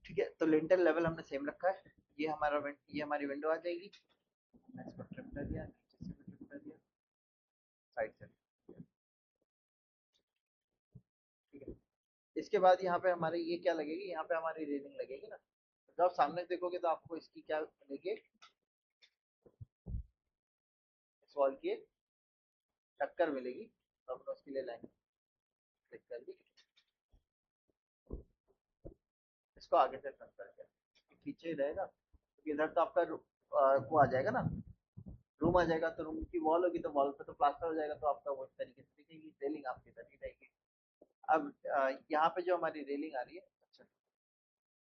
ठीक है, तो लिंटर लेवल हमने सेम रखा है। ये हमारी विंडो आ जाएगी। मैं इसको ट्रिम कर दिया, नीचे से भी ट्रिम कर दिया, साइड से। ठीक है। इसके बाद यहाँ पे हमारे ये क्या लगेगी, यहाँ पे हमारी रेलिंग लगेगी ना। तो जब सामने से देखोगे तो आपको इसकी क्या मिलेगी, इस वॉल की टक्कर मिलेगी। तो हमने उसके लिए लाइन क्लिक कर दी, इसको आगे से टर्न कर दिया, पीछे ही रहेगा, क्योंकि इधर तो आपका वो आ जाएगा ना, रूम आ जाएगा, तो रूम की वॉल होगी तो वॉल पे तो प्लास्टर हो जाएगा, तो आपका वो इस तरीके से दिखेगी, रेलिंग आपकी इधर ही रहेगी। अब यहाँ पे जो हमारी रेलिंग आ रही है, अच्छा,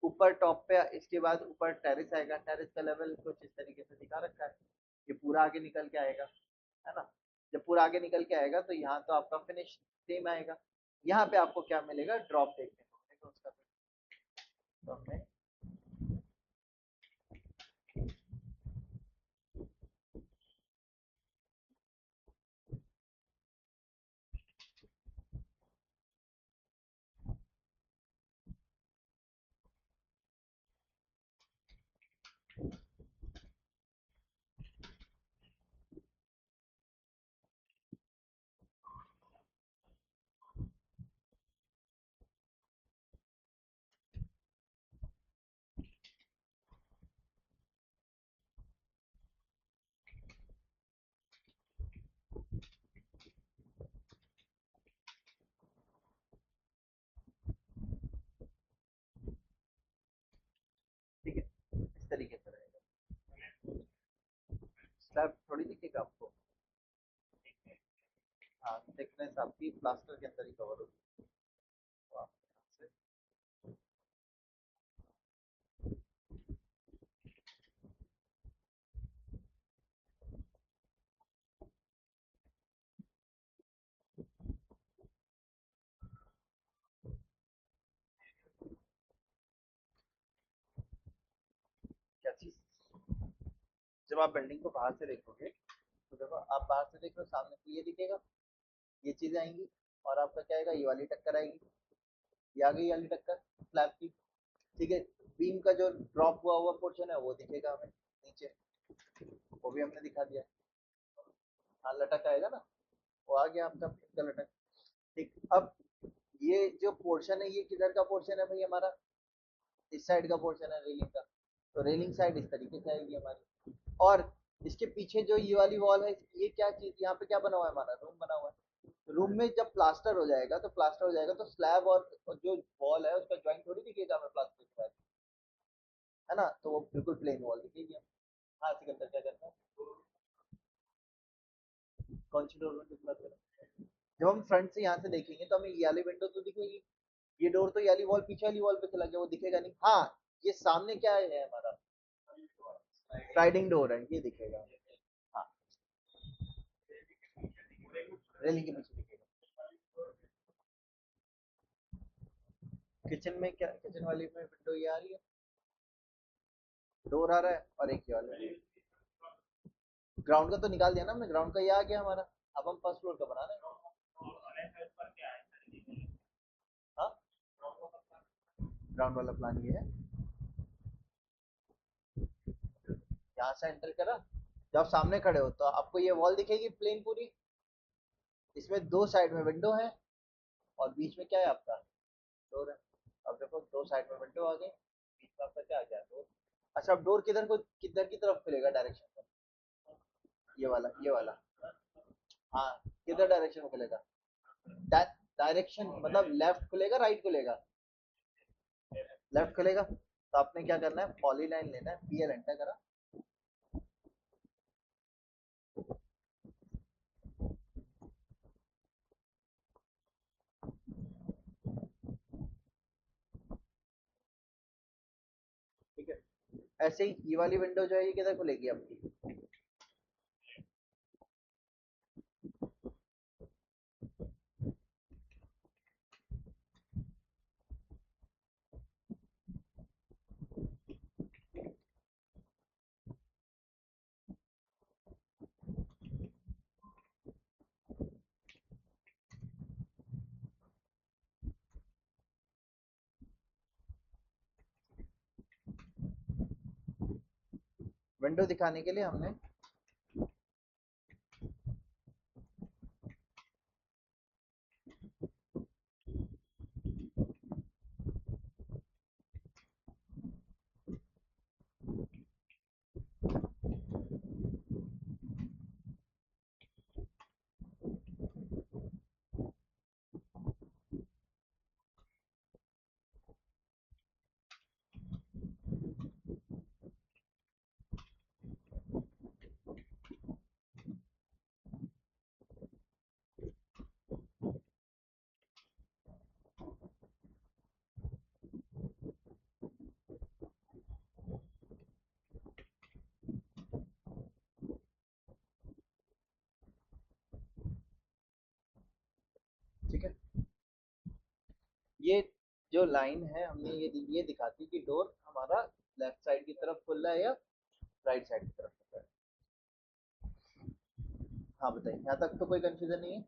ऊपर टॉप पे, इसके बाद ऊपर टेरिस आएगा, टेरिस का लेवल कुछ इस तरीके से दिखा रखा है। ये पूरा आगे निकल के आएगा, है ना। जब पूरा आगे निकल के आएगा तो यहाँ तो आपका फिनिश सेम आएगा। यहाँ पे आपको क्या मिलेगा, ड्रॉप देखने को मिलेगा उसका। तो हमने ठीक है, इस तरीके से रहेगा। स्लैब थोड़ी दिखेगा आपको। हाँ, थिकनेस आपकी प्लास्टर के अंदर ही कवर होगी। तो आप यहाँ से जब आप बिल्डिंग को बाहर से देखोगे तो देखो आप बाहर से देखो सामने तो ये दिखेगा, ये चीज आएंगी, और आपका क्या आएगा, ये वाली टक्कर आएगी, ये आ गई वाली टक्कर स्लैब की। ठीक है, बीम का जो ड्रॉप हुआ हुआ पोर्शन है वो दिखेगा हमें नीचे, वो भी हमने दिखा दिया। हाँ लटक आएगा ना, वो आ गया आपका फिर लटक। ठीक, अब ये जो पोर्शन है ये किधर का पोर्शन है भाई हमारा, इस साइड का पोर्शन है रेलिंग का, तो रेलिंग साइड इस तरीके से आएगी हमारी। और इसके पीछे जो ये वाली वॉल है, ये क्या चीज, यहाँ पे क्या बना हुआ है, हमारा रूम बना हुआ है। रूम में जब प्लास्टर हो जाएगा तो स्लैब और जो वॉल है उसका ज्वाइंट थोड़ी दिखेगा हमें प्लास्टर के बाद, है ना, तो वो बिल्कुल प्लेन वॉल दिखेगी। हाँ सिकंदर क्या करता है, कौन सी डोर में किस बात करें, जब हम फ्रंट से यहाँ से देखेंगे तो हमें ये वाली विंडो तो दिखेगी, ये डोर तो ये वाली वॉल पीछे वाली वॉल पे चला गया, वो दिखेगा नहीं। हाँ, ये सामने क्या है हमारा, स्लाइडिंग डोर है, ये दिखेगा। हाँ, रेलिंग के पीछे दिखेगा। किचन में क्या, किचन वाली में विंडो ये आ रही है, डोर आ रहा है, और एक ये वाला ग्राउंड का तो निकाल दिया ना हमने, ग्राउंड का ये आ गया हमारा। अब हम फर्स्ट फ्लोर का बना रहे हैं। हाँ, ग्राउंड वाला प्लान ये है, यहाँ से एंटर करा, जब सामने खड़े हो तो आपको ये वॉल दिखेगी प्लेन पूरी, इसमें दो साइड में विंडो है, और बीच में क्या है आपका डोर है। अब देखो दो साइड में विंडो आ गई, बीच में आपका क्या आ गया, डोर। अच्छा, अब डोर किधर की तरफ खुलेगा डायरेक्शन में, ये वाला। हाँ, किधर डायरेक्शन में खुलेगा, डायरेक्शन मतलब लेफ्ट खुलेगा राइट खुलेगा, लेफ्ट खुलेगा। तो आपने क्या करना है, पॉली लाइन लेना है, पीएल एंटर करा। ठीक है, ऐसे ही ये वाली विंडो जो है ये किधर खुलेगी आपकी, विंडो दिखाने के लिए हमने ठीक है, ये जो लाइन है हमने ये दिखाती कि डोर हमारा लेफ्ट साइड की तरफ खुल रहा है या राइट साइड की तरफ खुल रहा है। हाँ बताइए, यहाँ तक तो कोई कंफ्यूजन नहीं है।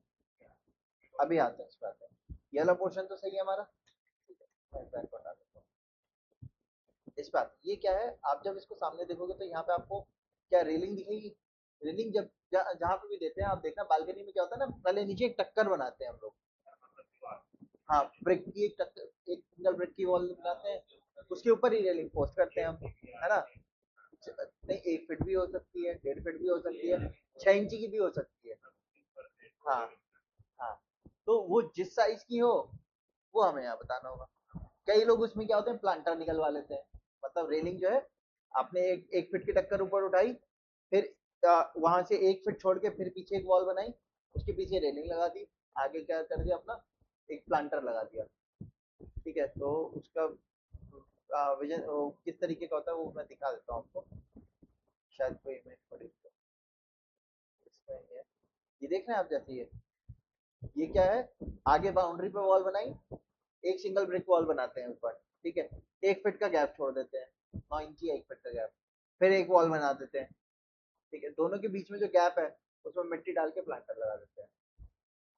अभी आते हैं इस पे आते हैं, ये वाला पोर्शन तो सही है हमारा। ठीक है, मैं बैक को हटा देता हूँ। इस पे आते हैं, ये क्या है, आप जब इसको सामने देखोगे तो यहाँ पे आपको क्या रेलिंग दिखेगी। रेलिंग जब जहाँ पे भी देते हैं आप देखना, बालकनी में क्या होता है ना, पहले नीचे एक टक्कर बनाते हैं हम लोग। हाँ, ब्रिक की एक टक्कर, एक सिंगल ब्रिक की वॉल बनाते हैं, उसके ऊपर ही रेलिंग पोस्ट करते हैं हम, है ना। नहीं, 1 फीट भी हो सकती है, 1.5 फीट भी हो सकती है, 6 इंची की भी हो सकती है। हाँ, हाँ, तो वो जिस साइज की हो वो हमें यहाँ बताना होगा। कई लोग उसमें क्या होते हैं, प्लांटर निकलवा लेते हैं, मतलब रेलिंग जो है आपने एक फीट की टक्कर ऊपर उठाई, फिर वहां से 1 फीट छोड़ के फिर पीछे एक वॉल बनाई, उसके पीछे रेलिंग लगा दी, आगे क्या कर दिया अपना, एक प्लांटर लगा दिया। ठीक है, तो उसका विजन किस तरीके का होता है वो मैं दिखा देता हूँ आपको, शायद कोई इमेज पड़ी तो इसमें ये देख रहे हैं आप, जैसे ये क्या है, आगे बाउंड्री पे वॉल बनाई, एक सिंगल ब्रिक वॉल बनाते हैं ऊपर। ठीक है, 1 फीट का गैप छोड़ देते हैं, 9 इंची 1 फीट का गैप, फिर एक वॉल बना देते हैं, ठीक है, दोनों के बीच में जो गैप है उसमें मिट्टी डाल के प्लांटर लगा देते हैं।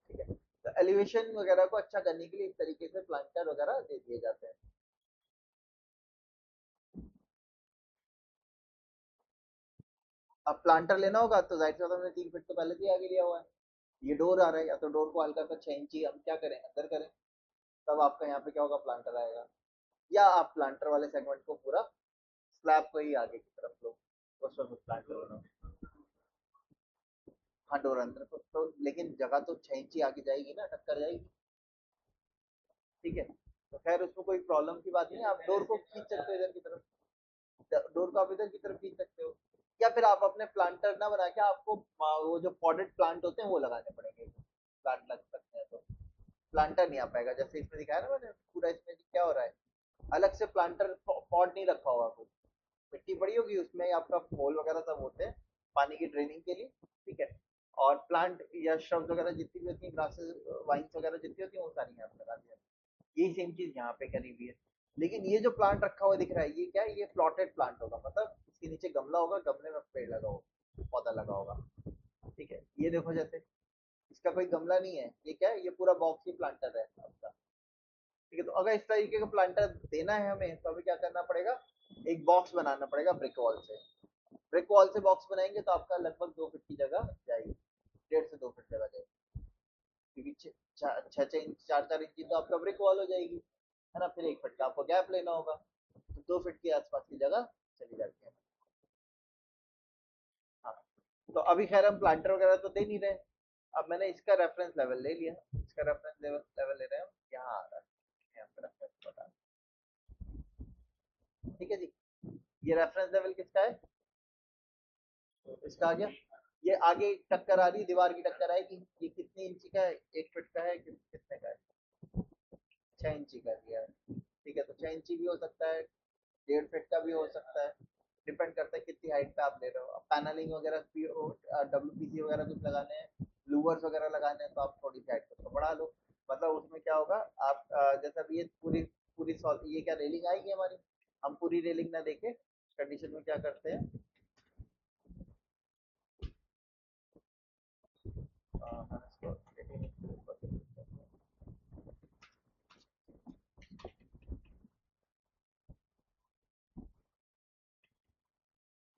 ठीक है, तो एलिवेशन वगैरह को अच्छा करने के लिए इस तरीके से प्लांटर वगैरह दे दिए जाते हैं। अब प्लांटर लेना होगा तो जाहिर सी बात है हमने 3 फीट तो पहले से ही आगे लिया हुआ है। ये डोर आ रहा है, या तो डोर को हल्का सा 6 इंची हम क्या करें अंदर करें, तब आपका यहाँ पे क्या होगा, प्लांटर आएगा। या आप प्लांटर वाले सेगमेंट को पूरा स्लैब को ही आगे की तरफ लो, उसमें फिर प्लांटर बनाओ। हाँ डोर अंदर तो लेकिन जगह तो 6 इंची आगे जाएगी ना, टक्कर जाएगी। ठीक है, तो खैर उसमें कोई प्रॉब्लम की बात नहीं है, आप डोर को खींच सकते हो इधर की तरफ, डोर को आप इधर की तरफ खींच सकते हो। या फिर आप अपने प्लांटर ना बना के आपको वो जो पॉटेड प्लांट होते हैं वो लगाने पड़ेंगे, प्लांट लग सकते हैं तो प्लांटर नहीं आ पाएगा। जैसे इसमें दिखाया ना मैंने पूरा, इसमें क्या हो रहा है, अलग से प्लांटर पॉट नहीं रखा हुआ, कुछ मिट्टी पड़ी होगी उसमें आपका होल वगैरह सब होते हैं पानी की ड्रेनिंग के लिए। ठीक है, और प्लांट या श्रब्स वगैरह जितनी भी होती है, ग्रासेस वाइन्स वगैरह जितनी होती है वो सारी यहाँ पे लगा दिया। यही सेम चीज यहाँ पे करी हुई है। लेकिन ये जो प्लांट रखा हुआ दिख रहा है ये क्या है, ये प्लॉटेड प्लांट होगा, मतलब इसके नीचे गमला होगा, गमले में पेड़ लगा होगा, पौधा लगा होगा। ठीक है, ये देखो जैसे इसका कोई गमला नहीं है, ये क्या है, ये पूरा बॉक्स ही प्लांटर है आपका। ठीक है, तो अगर इस तरीके का प्लांटर देना है हमें तो हमें क्या करना पड़ेगा, एक बॉक्स बनाना पड़ेगा ब्रिक वॉल से। ब्रिक वॉल से बॉक्स बनाएंगे तो आपका लगभग 2 फीट की जगह जाएगी, 1.5 से 2 फीट जगह जाएगी, क्योंकि 6 6 इंच 4 4 इंची तो आपका ब्रिक वॉल हो जाएगी, है ना। फिर 1 फीट का आपको गैप लेना होगा, तो 2 फीट के आसपास की जगह चली जाती है। हाँ, तो अभी खैर हम प्लांटर वगैरह तो दे नहीं रहे। अब मैंने इसका रेफरेंस लेवल ले लिया, इसका रेफरेंस लेवल लेवल ले रहे हैं हम, यहाँ आ रहा है, यहाँ पे रेफरेंस बता। ठीक है जी, ये रेफरेंस लेवल किसका है, तो इसका आ गया। ये आगे टक्कर आ रही है, दीवार की टक्कर आएगी, ये कितनी इंची का है, 1 फीट का है, कितने का है, 6 इंची का दिया है। ठीक है, तो 6 इंची भी हो सकता है, 1.5 फीट का भी हो सकता है, डिपेंड करता है कितनी हाइट पे आप ले रहे हो। पैनलिंग वगैरह डब्ल्यूपीसी वगैरह कुछ लगाने हैं, लूवर्स वगैरह लगाने हैं, तो आप थोड़ी सी हाइट को बढ़ा लो। मतलब उसमें क्या होगा, आप जैसे अभी ये पूरी पूरी ये क्या रेलिंग आएगी हमारी, हम पूरी रेलिंग ना देके कंडीशन में क्या करते हैं, हम इसको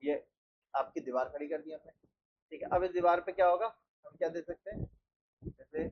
ये आपकी दीवार खड़ी कर दी हमने। ठीक है, अब इस दीवार पे क्या होगा, हम क्या दे सकते हैं, जैसे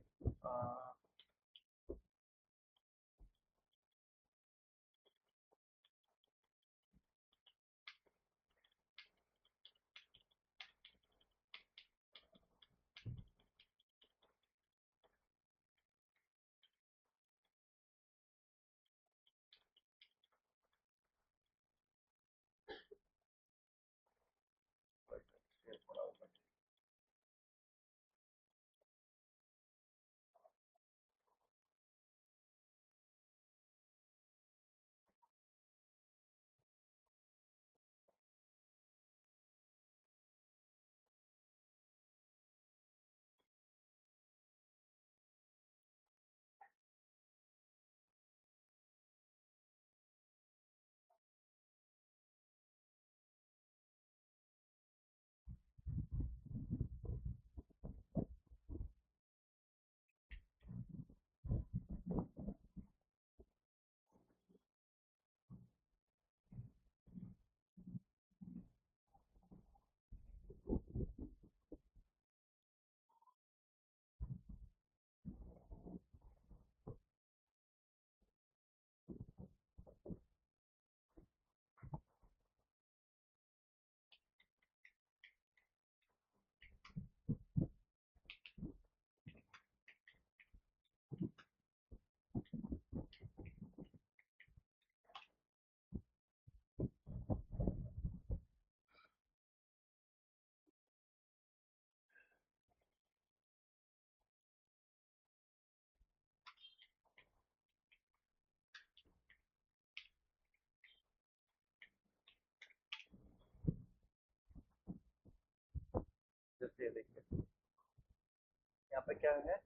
जैसे देखिए यहाँ पे क्या है,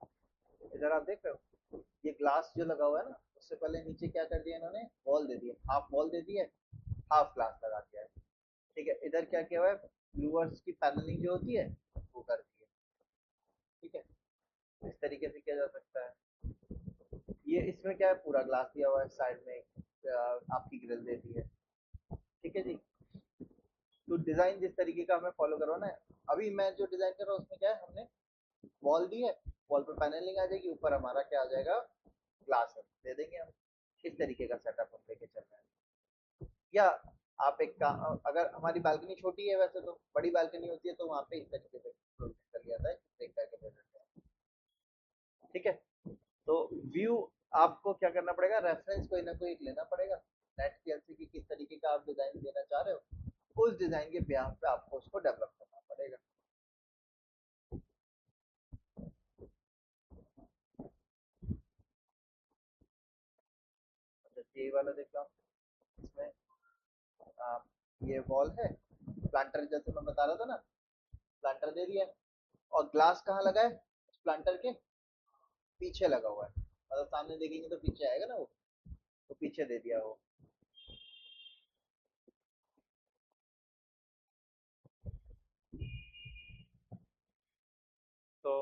इधर आप देख रहे हो ये ग्लास जो लगा हुआ है ना, उससे पहले नीचे क्या कर दिया इन्होंने, वॉल दे दिया, हाफ वॉल दे दी है, हाफ ग्लास लगा दिया है। ठीक है, इधर क्या किया हुआ है, लूवर्स की पैनलिंग जो होती है वो कर दी है। ठीक है, इस तरीके से किया जा सकता है। ये इसमें क्या है, पूरा ग्लास दिया हुआ है, साइड में आपकी ग्रिल दे दी है। ठीक है जी। तो डिजाइन जिस तरीके का हमें फॉलो करवाना है, अभी मैं जो डिजाइन कर रहा हूँ उसमें क्या है, हमने वॉल दी है, वॉल पे पैनलिंग आ जाएगी, ऊपर हमारा क्या आ जाएगा, ग्लास दे देंगे हम। इस तरीके का सेटअप हम लेके चल रहे हैं। या आप एक काम, अगर हमारी बालकनी छोटी है, वैसे तो बड़ी बालकनी होती है तो वहाँ पे इस तरीके से प्रोविजन कर लिया जाता है, देख करके दे देते हैं। ठीक है, तो व्यू आपको क्या करना पड़ेगा, रेफरेंस कोई ना कोई एक लेना पड़ेगा, नेट पीएलसी की किस तरीके का आप डिजाइन देना चाह रहे हो, उस डिजाइन के बेस पे आपको उसको डेवलप करना पड़ेगा। जैसे ये वाला देख लो, इसमें आप, ये वॉल है, प्लांटर जैसे मैं बता रहा था ना, प्लांटर दे दिया है, और ग्लास कहाँ लगा है, प्लांटर के पीछे लगा हुआ है, मतलब सामने देखेंगे तो पीछे आएगा ना वो, तो पीछे दे दिया वो। तो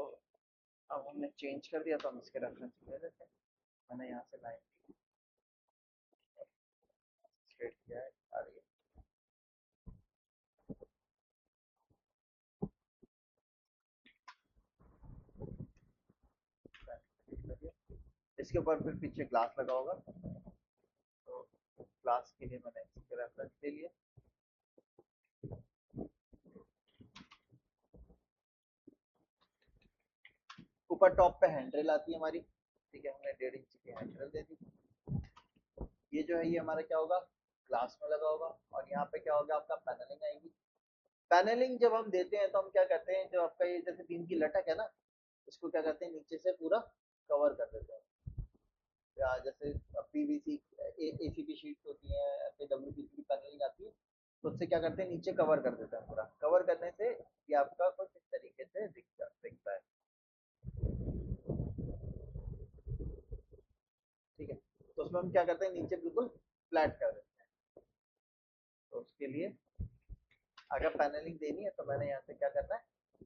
अब हमने चेंज कर दिया, तो हम इसके रेफरेंस ले लेते हैं। मैंने यहाँ से लाइन स्ट्रेट किया है, आ रही है। इसके ऊपर फिर पीछे ग्लास लगा होगा, तो ग्लास के लिए मैंने इसके रेफरेंस ले लिया। ऊपर टॉप पे हैंडरेल आती है हमारी, ठीक है, हमने 1.5 इंच की हैंडरेल दे दी। ये जो है ये हमारा क्या होगा, ग्लास में लगा होगा, और यहाँ पे क्या होगा, आपका पैनलिंग आएगी। पैनलिंग जब हम देते हैं तो हम क्या करते हैं, जो आपका ये जैसे बीम की लटक है ना, इसको क्या करते हैं, नीचे से पूरा कवर कर देते हैं। या जैसे पीवीसी एसीपी शीट्स होती हैं, ऐसे डब्ल्यूपीसी की पैनलिंग आती है, तो उससे क्या करते हैं, नीचे कवर कर देते हैं, पूरा कवर करने से ये आपका कुछ इस तरीके से दिखता है। ठीक है, तो उसमें हम क्या करते हैं, नीचे बिल्कुल फ्लैट कर देते हैं। तो उसके लिए अगर पैनलिंग देनी है तो मैंने यहाँ से क्या करना है,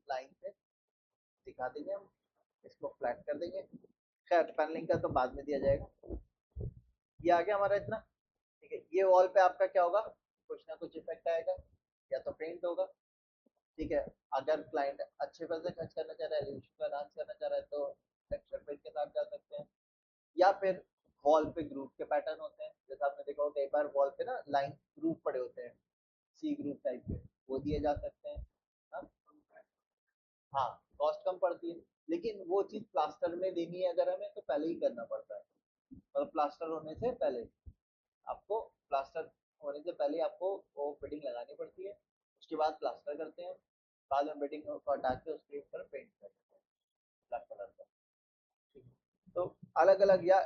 लाइन से दिखा देंगे हम, इसको फ्लैट कर देंगे। खैर पैनलिंग का तो बाद में दिया जाएगा। ये आ गया हमारा इतना। ठीक है, ये वॉल पे आपका क्या होगा, कुछ ना कुछ इफेक्ट आएगा, या तो पेंट होगा। ठीक है, अगर क्लाइंट अच्छे पैसे खर्च करना चाह रहा है, रेज्यूम को एनहांस करना चाह रहा है, तो टेक्सचर पेंट के साथ जा सकते हैं। या फिर वॉल पे ग्रुप के पैटर्न होते हैं, जैसे आपने देखा होगा कई बार वॉल पे ना लाइन ग्रुप पड़े होते हैं, सी ग्रुप टाइप के, वो दिए जा सकते हैं। हाँ, हाँ, कॉस्ट कम पड़ती है, लेकिन वो चीज प्लास्टर में देनी है अगर हमें, तो पहले ही करना पड़ता है, मतलब प्लास्टर होने से पहले आपको, प्लास्टर होने से पहले आपको वो फिटिंग लगानी पड़ती है, उसके बाद प्लास्टर करते हैं, बाद में फिटिंग को हटा के उसके ऊपर पेंट कर देते हैं ब्लैक कलर का। ठीक है, तो अलग अलग, या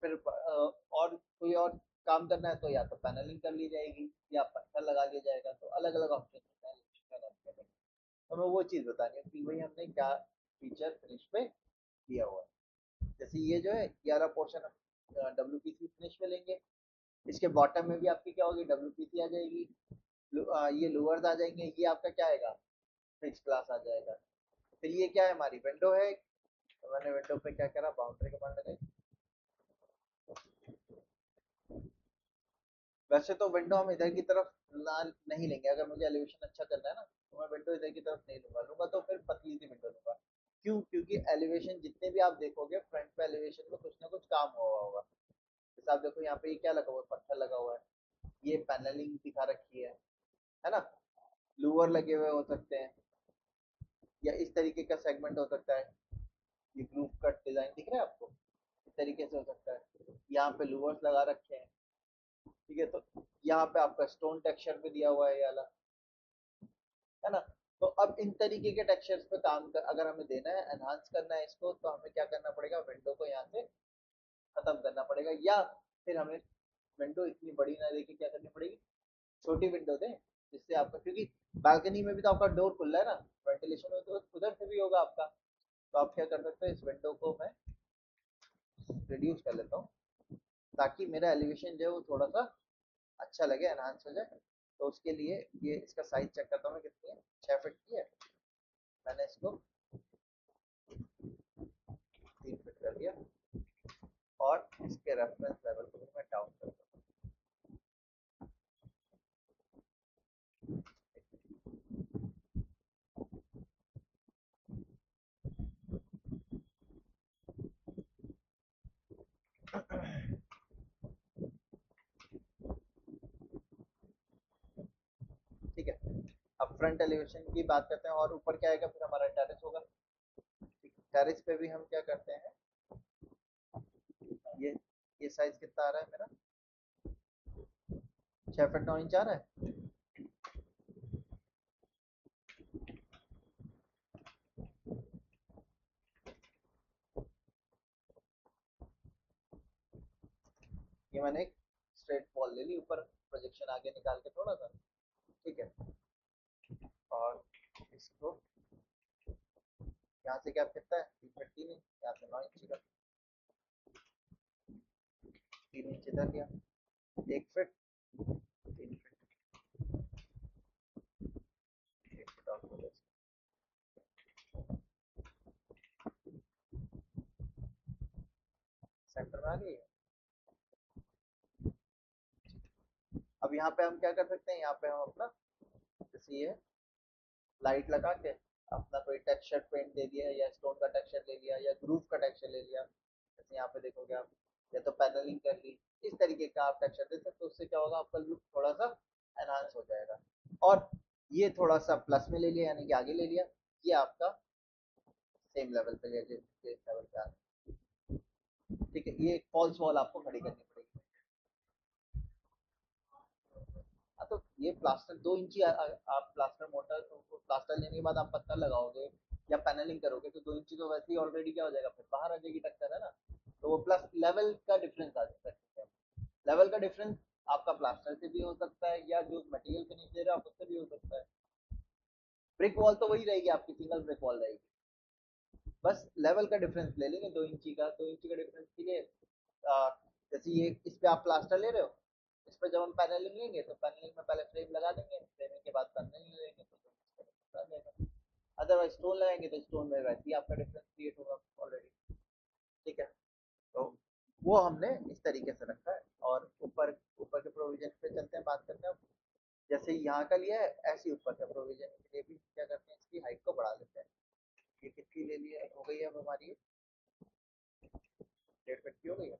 फिर और कोई और काम करना है तो या तो पैनलिंग कर ली जाएगी, या पत्थर लगा लिया जाएगा, तो अलग अलग ऑप्शन होता है। तो मैं वो चीज़ बतानी है कि भाई हमने क्या फीचर फिनिश पे दिया हुआ है। जैसे ये जो है, ये वाला पोर्शन डब्ल्यूपीसी फिनिश में लेंगे, इसके बॉटम में भी आपकी क्या होगी, डब्ल्यूपीसी आ जाएगी, ये लोअर्स आ जाएंगे, ये आपका क्या आएगा, फिक्स ग्लास आ जाएगा। फिर ये क्या है, हमारी विंडो है, तो मैंने विंडो पे क्या करा, बाउंड्री कमांड लगाई। वैसे तो विंडो हम इधर की तरफ ना नहीं लेंगे, अगर मुझे एलिवेशन अच्छा करना है ना, तो मैं विंडो इधर की तरफ नहीं लूंगा, लूंगा तो फिर पतली सी विंडो लूंगा। क्यों, क्योंकि एलिवेशन जितने भी आप देखोगे फ्रंट पे एलिवेशन में कुछ ना कुछ काम हुआ होगा। जैसे आप देखो यहाँ पे ये क्या लगा हुआ है, पत्थर लगा हुआ है, ये पैनलिंग दिखा रखी है ना, लूवर लगे हुए हो सकते हैं, या इस तरीके का सेगमेंट हो सकता है, ये ग्रुप कट डिजाइन दिख रहा है आपको, इस तरीके से हो सकता है, यहाँ पे लूवर्स लगा रखे हैं। ठीक है, तो यहाँ पे आपका स्टोन टेक्सचर पे दिया हुआ है ये वाला, है ना। तो अब इन तरीके के टेक्सचर्स पे काम कर, अगर हमें देना है, एनहांस करना है इसको, तो हमें क्या करना पड़ेगा, विंडो को यहाँ से खत्म करना पड़ेगा, या फिर हमें विंडो इतनी बड़ी ना देके क्या करनी पड़ेगी, छोटी विंडो दें, जिससे आपका, क्योंकि बालकनी में भी तो आपका डोर खुला है ना, वेंटिलेशन तो उधर से भी होगा आपका, तो आप क्या कर सकते हो, इस विंडो को मैं रिड्यूस कर लेता हूँ, ताकि मेरा एलिवेशन जो है वो थोड़ा सा अच्छा लगे, एनहांस हो जाए। तो उसके लिए ये इसका साइज चेक करता हूँ मैं कितनी है, 6 फीट की है। मैंने इसको 3 फीट कर दिया और इसके रेफरेंस लेवल को भी मैं डाउन कर दूँ। ठीक है, अब फ्रंट एलिवेशन की बात करते हैं और ऊपर क्या आएगा, फिर हमारा टेरेस होगा। टेरेस पे भी हम क्या करते हैं, ये ये साइज कितना आ रहा है मेरा, 6 फीट 9 इंच आ रहा है। ये मैंने एक स्ट्रेट वॉल ले ली, ऊपर प्रोजेक्शन आगे निकाल के थोड़ा सा। ठीक है, और इसको यहाँ से क्या कितना है, 3 फीट 3 इंच, यहाँ से 9 इंच का 3 इंच इधर गया, 1 फीट 3 फीट 1 फीट और बोले। सेंटर में आ गई है। अब यहाँ पे हम क्या कर सकते हैं, यहाँ पे हम अपना जैसे ये लाइट लगा के अपना कोई टेक्सचर पेंट दे दिया, या स्टोन का टेक्सचर ले लिया, या ग्रूव का टेक्सचर ले लिया। जैसे यहाँ पे देखोगे आप, या तो पैनलिंग कर ली, इस तरीके का आप टेक्सचर दे सकते हो। उससे क्या होगा, आपका लुक थोड़ा सा एनहांस हो जाएगा। और ये थोड़ा सा प्लस में ले लिया, यानी कि आगे ले लिया, ये आपका सेम लेवल पे ले लिया, जिस लेवल पे आ रहा है। ठीक है, ये एक फॉल्स वॉल आपको खड़ी करनी पड़ेगी। हाँ, तो ये प्लास्टर 2 इंची आप प्लास्टर मोटा, तो प्लास्टर लेने के बाद आप पत्थर लगाओगे या पैनलिंग करोगे, तो 2 इंची तो वैसे ही ऑलरेडी क्या हो जाएगा, फिर बाहर आ जाएगी टक्कर, है ना। तो वो प्लस लेवल का डिफरेंस आ जाता है। लेवल का डिफरेंस आपका प्लास्टर से भी हो सकता है, या जो मटेरियल के नीचे रहा उससे भी हो सकता है। ब्रिक वॉल तो वही रहेगी, आपकी सिंगल ब्रिक वॉल रहेगी। बस लेवल का डिफरेंस ले लेंगे, 2 इंची का, 2 इंची का डिफरेंस ठीक है। जैसे ये इस पे आप प्लास्टर ले रहे हो, इस पे जब हम पैनलिंग लेंगे तो पैनलिंग में पहले फ्रेम लगा देंगे, फ्रेमिंग के बाद पैनलिंग लेंगे तो आ जाएगा। अदरवाइज स्टोन लगाएंगे तो स्टोन में वैसे ही आपका डिफरेंस क्रिएट होगा ऑलरेडी। ठीक है, तो वो हमने इस तरीके से रखा है। और ऊपर ऊपर के प्रोविजन पे चलते हैं, बात करते हैं। जैसे यहाँ का लिया है, ऐसे ऊपर का प्रोविजन के लिए भी क्या करते हैं, इसकी हाइट को बढ़ा लेते हैं। ये कितनी ले ली हो गई है अब हमारी, 1.5 फीट की हो गई है।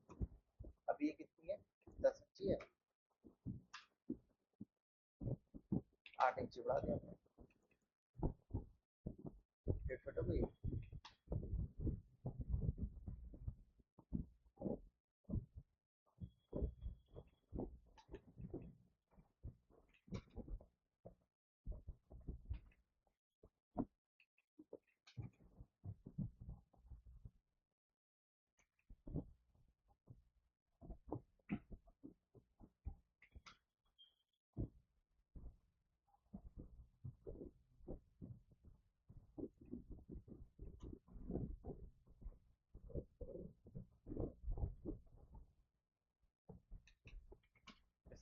अब ये कितनी है, 10 इंची है, 8 इंची बढ़ा दिया हमने, 1.5 फीट हो गई है।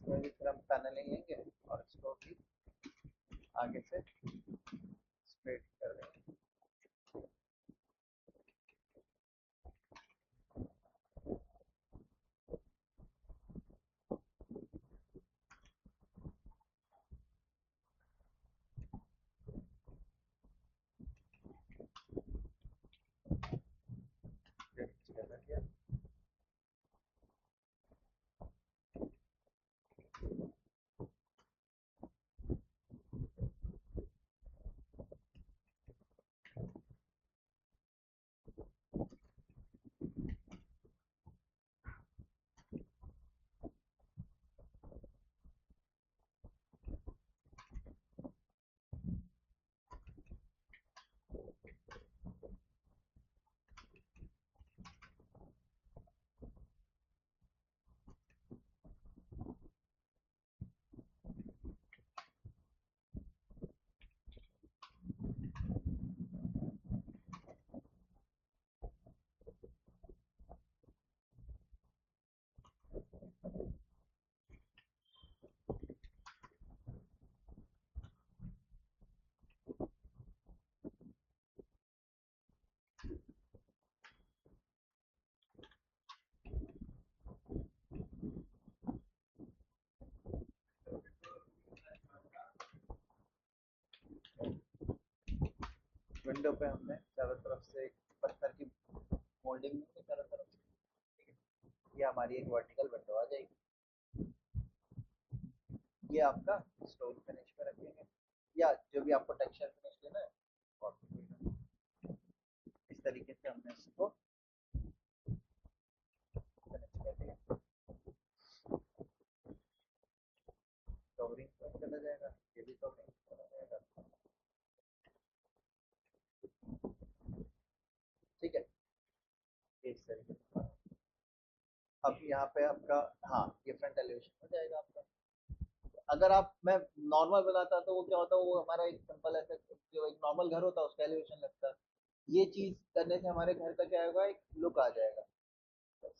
इसमें भी फिर हम पैनलिंग लेंगे और इसको भी आगे से स्ट्रेट कर देंगे। विंडो पे हमने चारों तरफ से एक पत्थर की मोल्डिंग में चारों तरफ से, ठीक है, ये हमारी एक वर्टिकल विंडो आ जाएगी। ये आपका स्टोन फिनिश पे रखेंगे या जो भी आपको टेक्सचर फिनिश लेना है और इस तरीके से हमने इसको फिनिश कर दिया। कवरिंग पर चला जाएगा, ये भी कवरिंग चला जाएगा, ठीक है, इस तरीके से। अब यहाँ पे आपका, हाँ, ये फ्रंट एलिवेशन हो जाएगा आपका। अगर आप मैं नॉर्मल बनाता तो वो क्या होता, वो हमारा एक सिंपल ऐसा जो एक नॉर्मल घर होता है उसका एलिवेशन लगता है। ये चीज करने से हमारे घर का क्या होगा, एक लुक आ जाएगा। बस,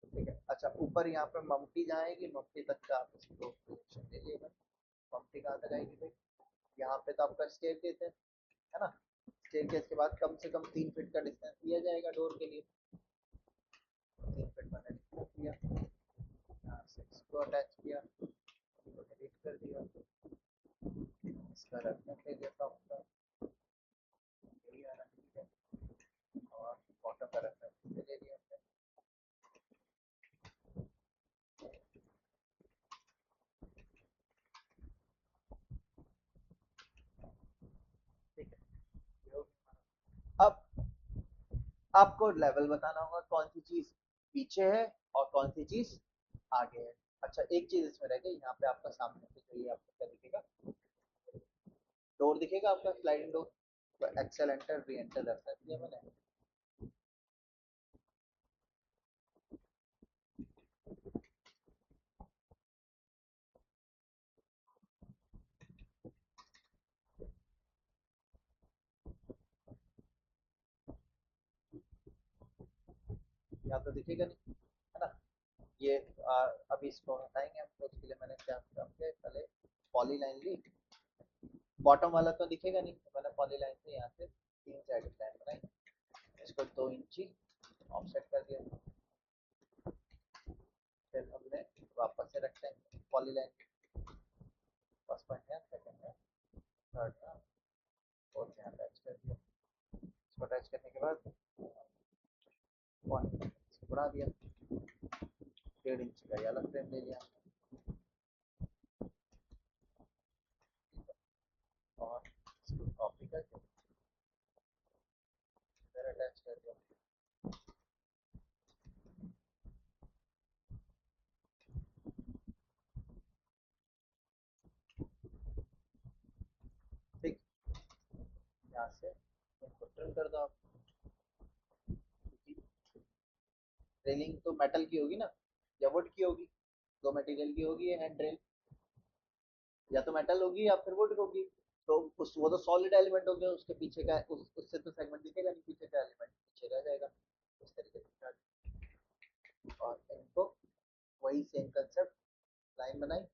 ठीक है। अच्छा, ऊपर यहाँ पे ममटी जहाँ आएगी, ममटी तक का आप इसको प्रोजेक्शन ले लीजिएगा। ममटी कहाँ तक आएगी भाई, यहाँ पे तो आपका स्टेयरकेस है ना। स्टेयरकेस के बाद कम से कम 3 फीट का डिस्टेंस दिया जाएगा डोर के लिए। 3 फीट मैंने डिस्टेंस दिया, यहाँ से इसको अटैच किया, इसको डिलीट कर दिया, इसका रखने के लिए तो आपका यही आना चाहिए, और बॉटम का रेफरेंस ले लिया हमने। ठीक है, ये हो गया। अब आपको लेवल बताना होगा कौन सी चीज पीछे है और कौन सी चीज आगे है। अच्छा, एक चीज इसमें रह गई, यहाँ पे आपका सामने से चाहिए, आपको क्या दिखेगा, डोर दिखेगा आपका, स्लाइडिंग डोर। तो एक्सेल एंटर री एंटर दर्शा दिया मैंने। यहाँ तो दिखेगा नहीं, है ना। ये अभी इसको हटाएंगे हम, तो उसके लिए मैंने क्या काम किया, पहले पॉली लाइन ली। बॉटम वाला तो दिखेगा नहीं, तो मैंने पॉली लाइन से यहाँ से 3 साइड लाइन बनाई, इसको 2 इंची ऑफसेट कर दिया। फिर हमने वापस से rectangle poly line, first point है, सेकंड है, थर्ड है, फोर्थ यहाँ अटैच कर दिया। इसको अटैच करने के बाद पॉइंट इसको बढ़ा दिया, 1.5 इंच का ये अलग फ्रेम ले लिया, और इसको कॉपी करके इधर अटैच कर दिया। ठीक, यहाँ से इनको ट्रिम कर दो आप, क्योंकि रेलिंग तो मेटल की होगी ना या वुड की होगी, दो मटेरियल की होगी ये हैंड रेल, या तो मेटल होगी या फिर वुड होगी। तो उस वो तो सॉलिड एलिमेंट हो गया, उसके पीछे का उससे तो सेगमेंट दिखेगा नहीं, पीछे का एलिमेंट पीछे रह जाएगा। इस तरीके से और इनको वही सेम कंसेप्ट, लाइन बनाई।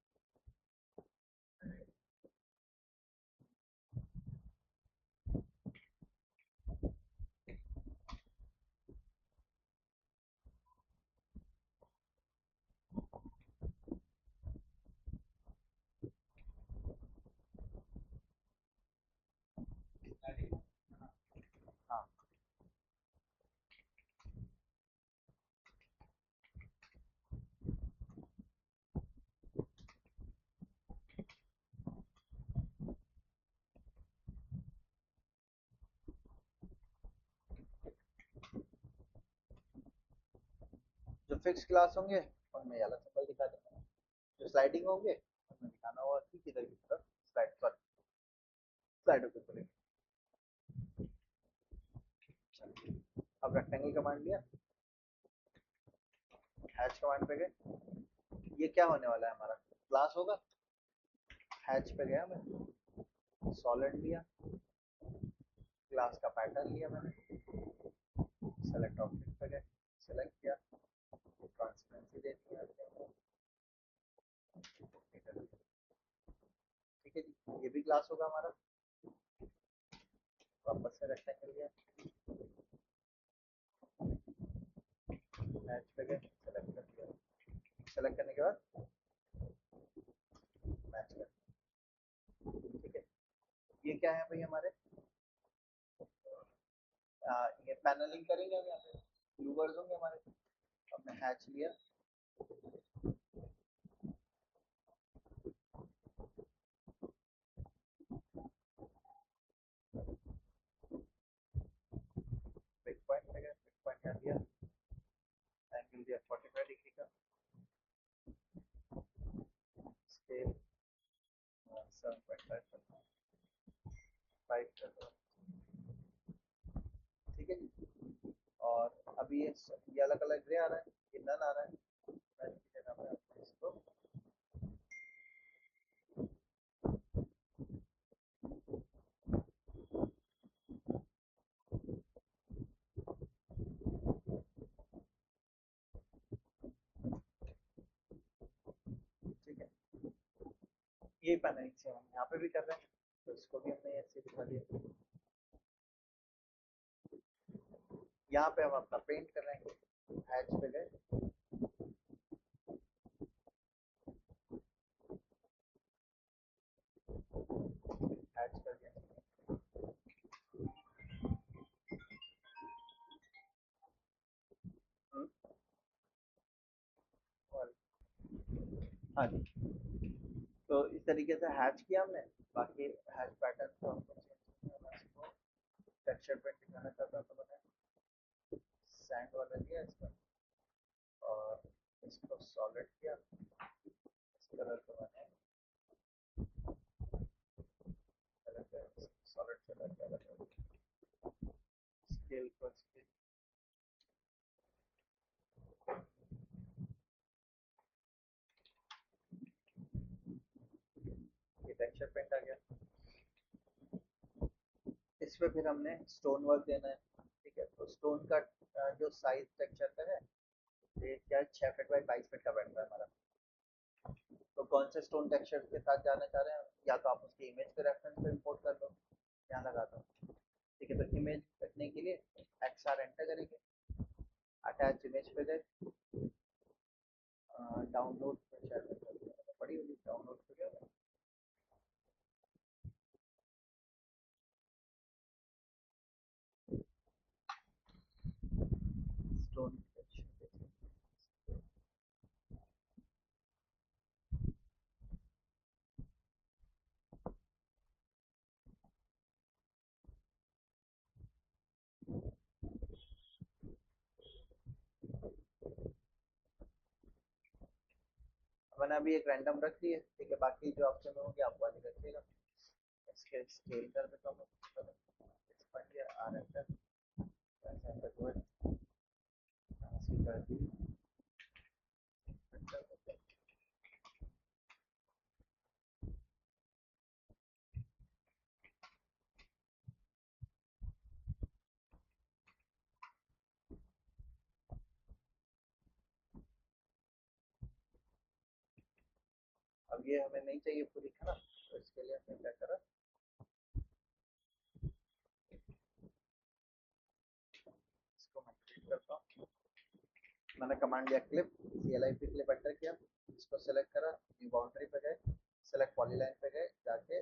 हाँ, जो फिक्स क्लास होंगे उनमें ये वाला सिंबल दिखा देंगे, जो स्लाइडिंग होंगे उनमें दिखाना होगा कि किधर की तरफ स्लाइड, सॉरी, स्लाइडों के ऊपर। अब रेक्टेंगल कमांड लिया, हैच कमांड पे गए, ये क्या होने वाला है हमारा, क्लास होगा। हैच पे गया मैं, सॉलिड लिया, क्लास का पैटर्न लिया मैंने, सेलेक्ट ऑब्जेक्ट पे गए, सेलेक्ट किया, ट्रांसपेरेंसी देनी है आपको, ठीक है जी, ये भी क्लास होगा हमारा। वापस से रेक्टेंगल लिया, हैच पे गए, सेलेक्ट कर दिया, सेलेक्ट करने के बाद मैच कर, ठीक है। ये क्या है भाई हमारे, ये पैनलिंग करेंगे हम यहाँ पे, लूवर्स होंगे हमारे। हमने हैच लिया, ब्रेक पॉइंट पे गए, ब्रेक पॉइंट यहाँ दिया, एंगल दिया 45 डिग्री का, स्केल 7.5 करना, 5 कर दो, ठीक है जी। और अभी ये अलग अलग ग्रे आ रहा है, ये नन आ रहा है, नन की जगह पे आपको इसको, ठीक है, ये पैनलिंग से हम यहाँ पे भी कर रहे हैं, तो इसको भी हमने ऐसे दिखा दिया। यहाँ पे हम अपना पेंट कर रहे हैं, हैच पे गए, हैच कर दिया। और हाँ जी, तो इस तरीके से हैच किया हमने। बाकी हैच पैटर्न को हमको चेंज करना है, इसको टेक्सचर पेंट दिखाना चाहता था मैंने, सैंड वाला दिया इसमें, और इसको सॉलिड किया, इस कलर को मैंने सॉलिड कलर किया, स्केल को स्केल, ये टेक्सचर पेंट आ गया। इस पे फिर हमने स्टोन वर्क देना है, ठीक है। तो स्टोन का जो साइज टेक्सचर का है, ये क्या 6 फीट बाई 22 फीट का बैठ रहा है हमारा। तो कौन से स्टोन टेक्सचर के साथ जाना चाह रहे हैं, या तो आप उसकी इमेज के रेफरेंस पे इंपोर्ट कर लो, यहाँ लगा दो, ठीक है। तो इमेज रखने के लिए एक्सआर एंटर करेंगे, अटैच इमेज पे गए, डाउनलोड पे शायद पड़ी होगी, डाउनलोड पे गए, स्टोन टेक्सचर, मैंने अभी एक रैंडम रख दी है, ठीक है। बाकी जो ऑप्शन होंगे आप वाली रखिएगा। इसके स्केल कर देता हूँ, आर एंटर, एंटर हुए, सी कर दी, अब ये हमें नहीं चाहिए पूरी, है ना। तो इसके लिए हमने क्या करा, इसको मैं क्लिक करता हूँ, मैंने कमांड दिया क्लिप, CLIP क्लिप एंटर किया, इसको सेलेक्ट करा, न्यू बाउंड्री पे गए, सेलेक्ट पॉलीलाइन पे गए, जाके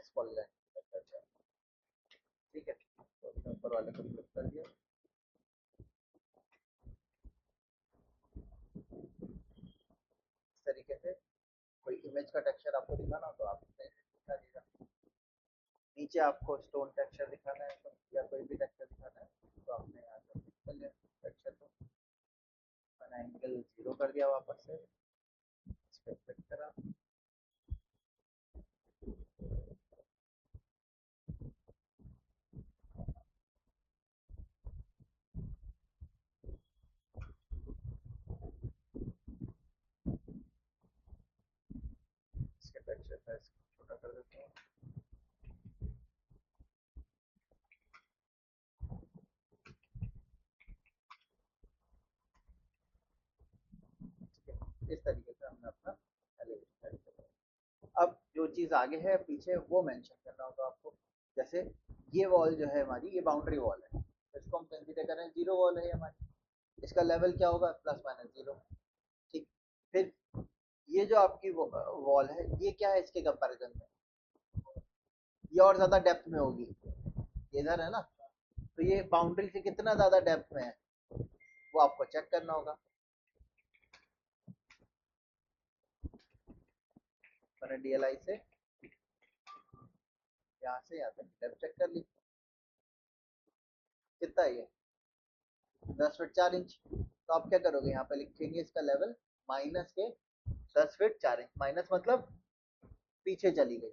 इस पॉलीलाइन पे अच्छा, ठीक है। तो ऊपर वाले को क्लिक कर दिया, इस तरीके से कोई इमेज का टेक्सचर आपको दिखाना हो तो आप दिखा दीजिएगा। नीचे आपको स्टोन टेक्सचर दिखाना है तो, या कोई भी टेक्सचर दिखाना है तो आपने यहाँ पे कर लिया टेक्सचर को, मैंने एंगल 0 कर दिया वापस से, इस पर क्लिक करा, इसके टेक्सचर साइज छोटा कर देता हूँ, इस तरीके से हमने अपना एलिवेशन सेट किया। अब जो चीज़ आगे है पीछे वो मेंशन करना होगा आपको, जैसे ये वॉल जो है हमारी, ये बाउंड्री वॉल है, तो इसको हम कंसीडर कर रहे हैं 0 वॉल है हमारी, इसका लेवल क्या होगा, +-0, ठीक। फिर ये जो आपकी वॉल है, ये क्या है इसके कंपैरिजन में, ये और ज्यादा डेप्थ में होगी, ये इधर है ना, तो ये बाउंड्री से कितना ज्यादा डेप्थ में है वो आपको चेक करना होगा। मैंने डीएलआई से यहाँ से यहाँ तक डेप्थ चेक कर ली, कितना है ये 10 फीट 4 इंच। तो आप क्या करोगे, यहाँ पे लिखेंगे इसका लेवल माइनस के 10 फीट 4 इंच, माइनस मतलब पीछे चली गई।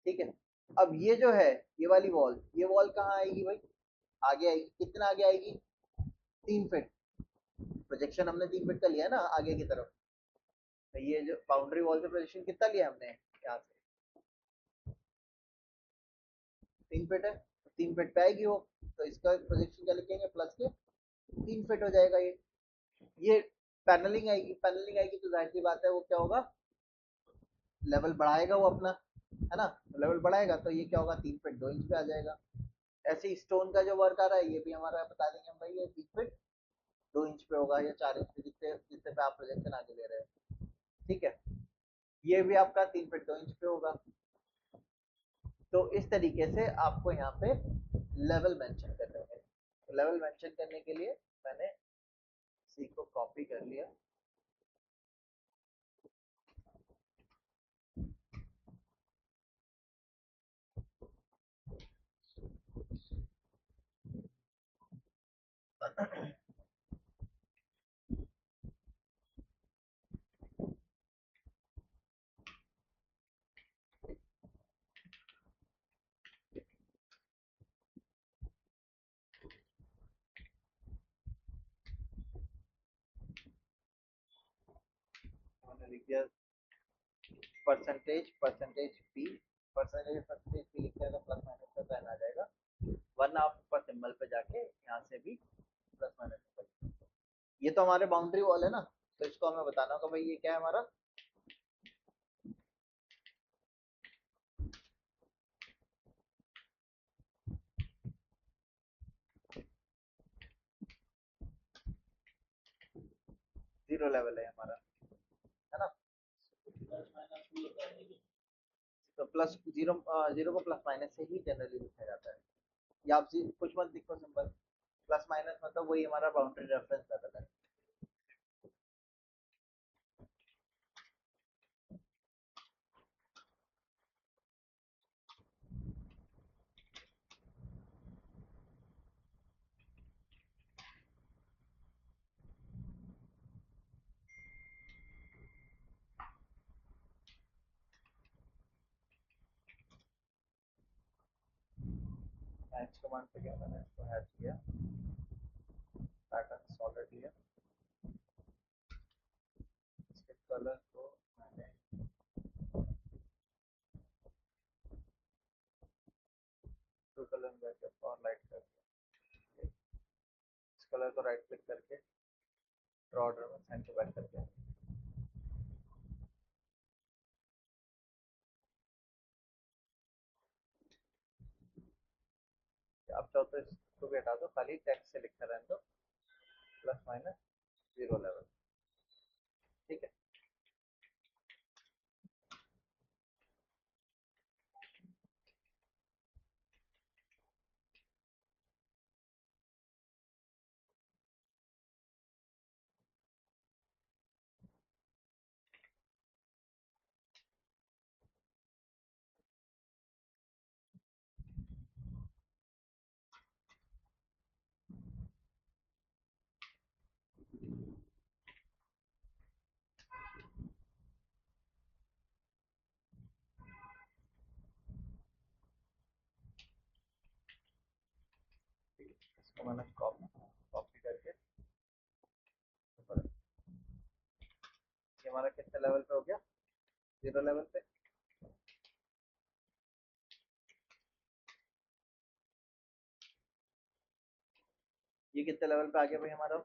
ठीक है, अब ये जो है ये वाली वॉल, ये वॉल कहाँ आएगी भाई, आगे आएगी। कितना आगे आएगी, 3 फीट। प्रोजेक्शन हमने 3 फीट का लिया है ना आगे की तरफ। तो ये जो बाउंड्री वॉल से प्रोजेक्शन कितना लिया हमने यहाँ से, 3 फीट है, तो 3 फीट पे आएगी वो। तो इसका प्रोजेक्शन क्या लिखेंगे, प्लस के 3 फीट हो जाएगा ये पैनलिंग आएगी, पैनलिंग आएगी तो जाहिर सी बात है वो क्या होगा, लेवल बढ़ाएगा वो अपना, है ना। लेवल बढ़ाएगा तो ये क्या होगा, 3 फीट 2 इंच पे आ जाएगा। ऐसे ही स्टोन का जो वर्क आ रहा है ये भी हमारा बता देंगे हम भाई, ये 3 फीट 2 इंच पे होगा या 4 इंच पे, जितने जितने पे आप प्रोजेक्शन आगे ले रहे हैं। ठीक है, ये भी आपका 3 फीट 2 इंच पे होगा। तो इस तरीके से आपको यहाँ पे लेवल मेंशन करने हैं। तो लेवल मेंशन करने के लिए मैंने सी को कॉपी कर लिया। मैंने लिख दिया परसेंटेज पी, परसेंटेज पी लिखते हैं तो प्लस माइनस का साइन आ जाएगा, वरना आप ऊपर सिंबल पे जाके यहाँ से भी प्लस माइनस कर। ये तो हमारे बाउंड्री वॉल है ना, तो इसको हमें बताना होगा भाई ये क्या है हमारा, 0 लेवल है हमारा, है ना। तो प्लस जीरो, जीरो को प्लस माइनस से ही जनरली लिखा जाता है। या आप कुछ मत लिखो सिंबल, प्लस माइनस मतलब वही हमारा बाउंड्री रेफरेंस लेवल है। हैच कमांड पे गया, मैंने इसको हैच किया, पैटर्न सॉलिड लिया, इसके कलर को मैंने ब्लू कलर में जाके और लाइट कर दिया। इस कलर को राइट क्लिक करके ड्रॉ ऑर्डर में सेंटर बैक करके, आप चाहो तो इसको भी हटा दो, खाली टेक्स्ट से लिखा रहने दो, प्लस माइनस 0 लेवल। ठीक है, इसको मैंने कॉपी कॉपी करके ऊपर, ये हमारा कितने लेवल पे हो गया, 0 लेवल पे। ये कितने लेवल पे आ गया भाई हमारा,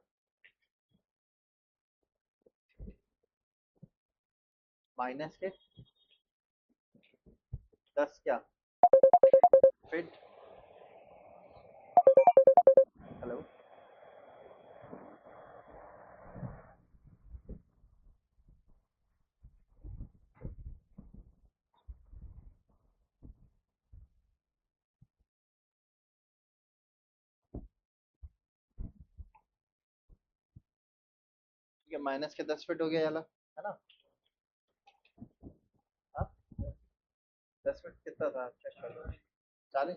माइनस के 10 क्या फिट, हेलो, ओके, माइनस के 10 फीट हो गया ये वाला, है ना? हाँ, 10 फीट कितना था चेक कर लो। 40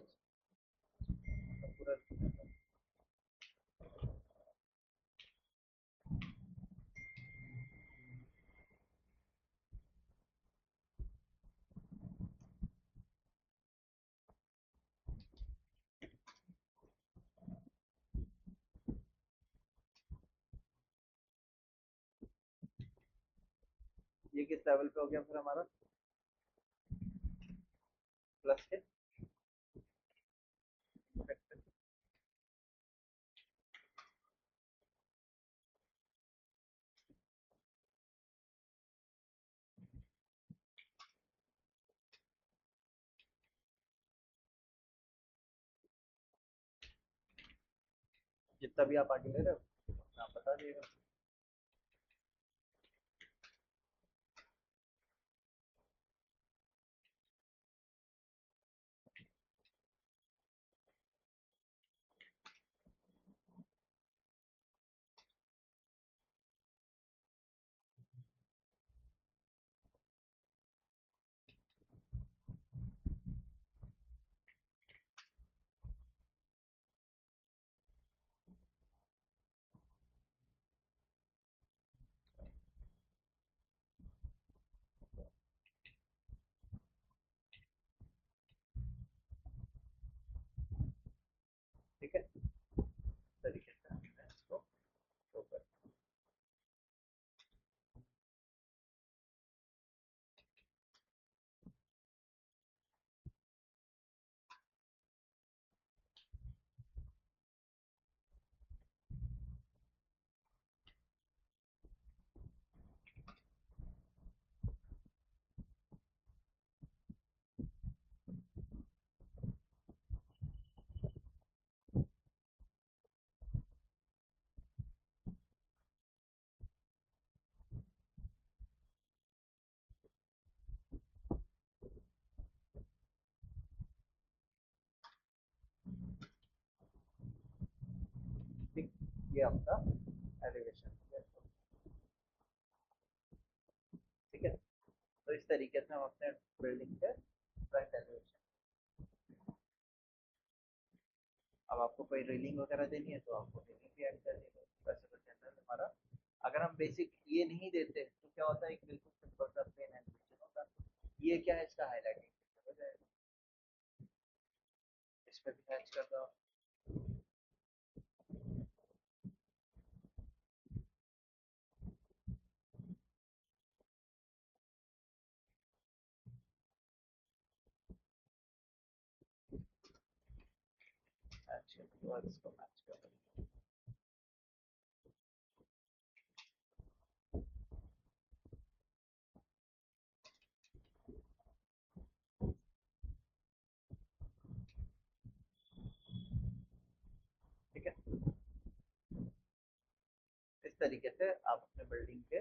पूरा। ये किस लेवल पे हो गया फिर हमारा? प्लस के? जितना भी आप आगे ले रहे हो आप बता दिएगा। ठीक है, इस तरीके से हमने इसको शो कर। ठीक, ये आपका एलिवेशन। ठीक है, तो इस तरीके से हम अपने बिल्डिंग के फ्रंट एलिवेशन। अब आपको कोई रेलिंग वगैरह देनी है तो आपको रेलिंग भी ऐड कर देंगे। वैसे तो जनरल हमारा, अगर हम बेसिक ये नहीं देते तो क्या होता है, एक बिल्कुल सिंपल सा प्लेन एनिमेशन होता है। ये क्या है, इसका हाईलाइटिंग हो जाएगा। इस पे भी मैच कर दो। मैच कर दो और इसको मैच कर दो। ठीक है, इस तरीके से आप अपने बिल्डिंग के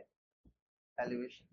एलिवेशन